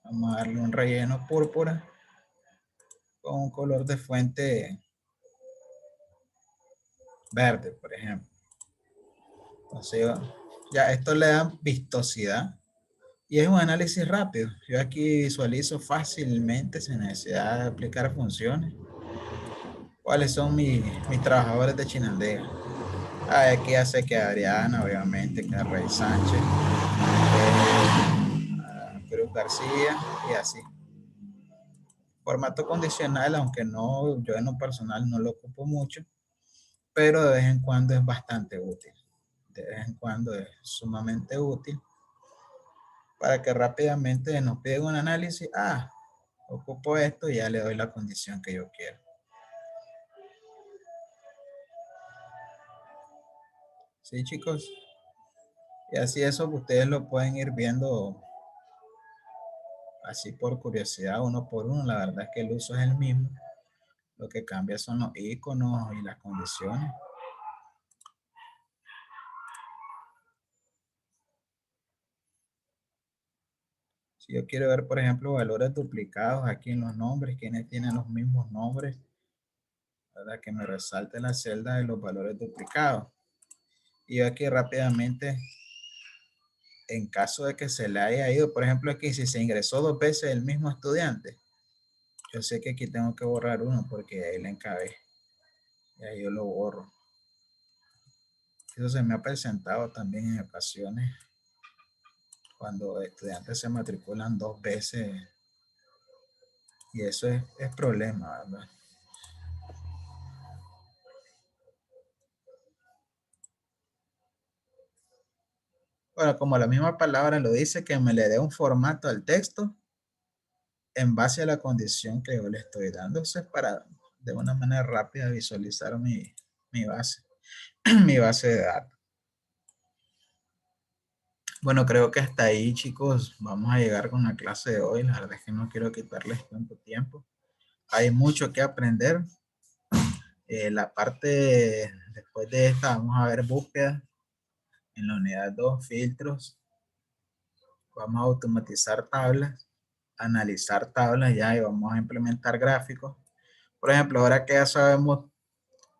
Vamos a darle un relleno púrpura con un color de fuente verde, por ejemplo. Entonces, ya esto le da vistosidad y es un análisis rápido. Yo aquí visualizo fácilmente sin necesidad de aplicar funciones. ¿Cuáles son mis trabajadores de chinandega? Aquí ya sé que Adriana, obviamente, que Rey Sánchez, Cruz García y así. Formato condicional, aunque no, yo en lo personal no lo ocupo mucho, pero de vez en cuando es bastante útil. De vez en cuando es sumamente útil para que rápidamente nos piden un análisis. Ocupo esto y ya le doy la condición que yo quiero. ¿Sí, chicos? Y así eso ustedes lo pueden ir viendo así por curiosidad, uno por uno. La verdad es que el uso es el mismo. Lo que cambia son los iconos y las condiciones. Si yo quiero ver, por ejemplo, valores duplicados aquí en los nombres, quienes tienen los mismos nombres, ¿verdad? Que me resalte la celda de los valores duplicados. Y yo aquí rápidamente, en caso de que se le haya ido, por ejemplo, aquí si se ingresó 2 veces el mismo estudiante, yo sé que aquí tengo que borrar uno porque ahí le encabé. Y ahí yo lo borro. Eso se me ha presentado también en ocasiones cuando estudiantes se matriculan 2 veces. Y eso es problema, ¿verdad? Bueno, como la misma palabra lo dice, que me le dé un formato al texto en base a la condición que yo le estoy dando. Eso es para de una manera rápida visualizar mi base, mi base de datos. Bueno, creo que hasta ahí, chicos, vamos a llegar con la clase de hoy. La verdad es que no quiero quitarles tanto tiempo. Hay mucho que aprender. La parte después de esta, vamos a ver búsqueda. En la unidad 2, filtros. Vamos a automatizar tablas, analizar tablas ya y vamos a implementar gráficos. Por ejemplo, ahora que ya sabemos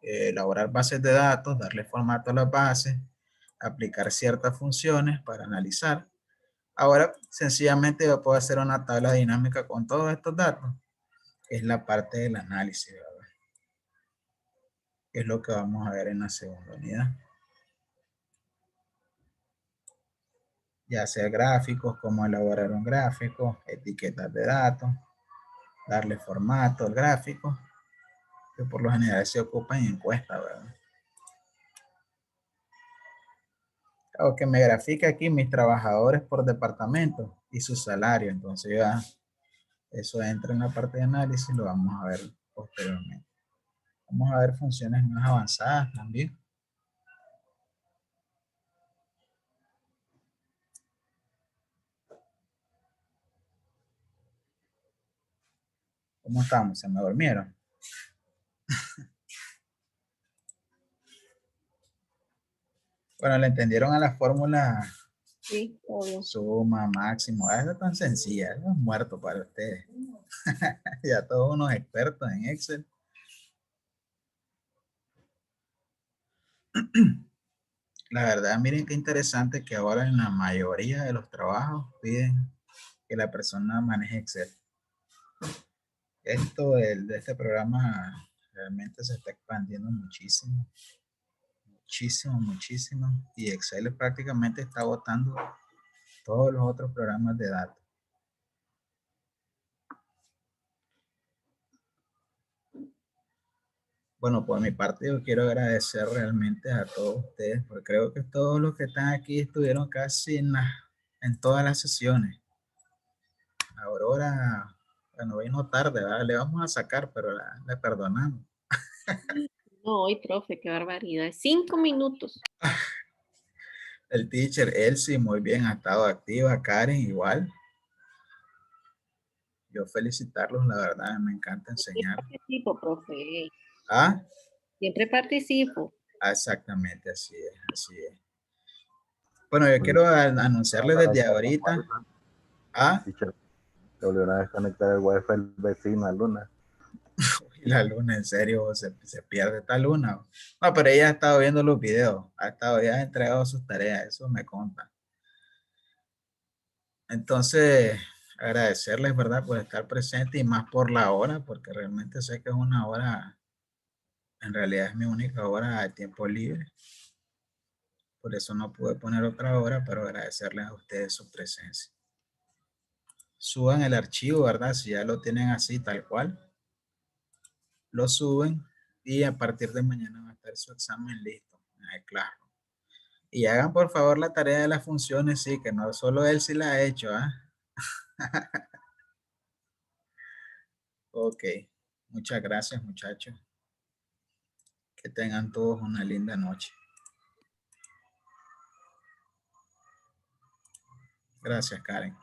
elaborar bases de datos, darle formato a las bases, aplicar ciertas funciones para analizar. Ahora, sencillamente yo puedo hacer una tabla dinámica con todos estos datos. Es la parte del análisis, ¿verdad? Es lo que vamos a ver en la segunda unidad. Ya sea gráficos, cómo elaborar un gráfico, etiquetas de datos, darle formato al gráfico, que por lo general se ocupan en encuestas, ¿verdad? O que me grafique aquí mis trabajadores por departamento y su salario. Entonces ya eso entra en la parte de análisis, lo vamos a ver posteriormente. Vamos a ver funciones más avanzadas también. ¿Cómo estamos? ¿Se me durmieron? Bueno, ¿le entendieron a la fórmula? Sí, obvio. Suma, máximo. Eso es tan sencilla. Eso es muerto para ustedes. Ya todos unos expertos en Excel. La verdad, miren qué interesante que ahora en la mayoría de los trabajos piden que la persona maneje Excel. Esto de este programa realmente se está expandiendo muchísimo. Muchísimo, muchísimo. Y Excel prácticamente está botando todos los otros programas de datos. Bueno, por mi parte yo quiero agradecer realmente a todos ustedes, porque creo que todos los que están aquí estuvieron casi en en todas las sesiones. Aurora, bueno, vino tarde, ¿verdad? Le vamos a sacar, pero le perdonamos. No, hoy, profe, qué barbaridad. 5 minutos. El teacher Elsie, muy bien, ha estado activa. Karen, igual. Yo felicitarlos, la verdad, me encanta enseñar. Participo, profe. Ah, Siempre participo. exactamente, así es, así es. Bueno, yo quiero anunciarles desde ahorita. Ah, Teacher, le volvieron a desconectar el wifi al vecino a Luna. y la luna, en serio, se pierde esta luna. No, pero ella ha estado viendo los videos, ya ha entregado sus tareas, eso me conta. Entonces, agradecerles, ¿verdad?, por estar presente y más por la hora, porque realmente sé que es una hora, en realidad es mi única hora de tiempo libre. Por eso no pude poner otra hora, pero agradecerles a ustedes su presencia. Suban el archivo, ¿verdad? Si ya lo tienen así, tal cual. Lo suben y a partir de mañana va a estar su examen listo. Claro. Y hagan por favor la tarea de las funciones, sí, que no solo él sí la ha hecho, ¿ah? Ok. Muchas gracias, muchachos. Que tengan todos una linda noche. Gracias, Karen.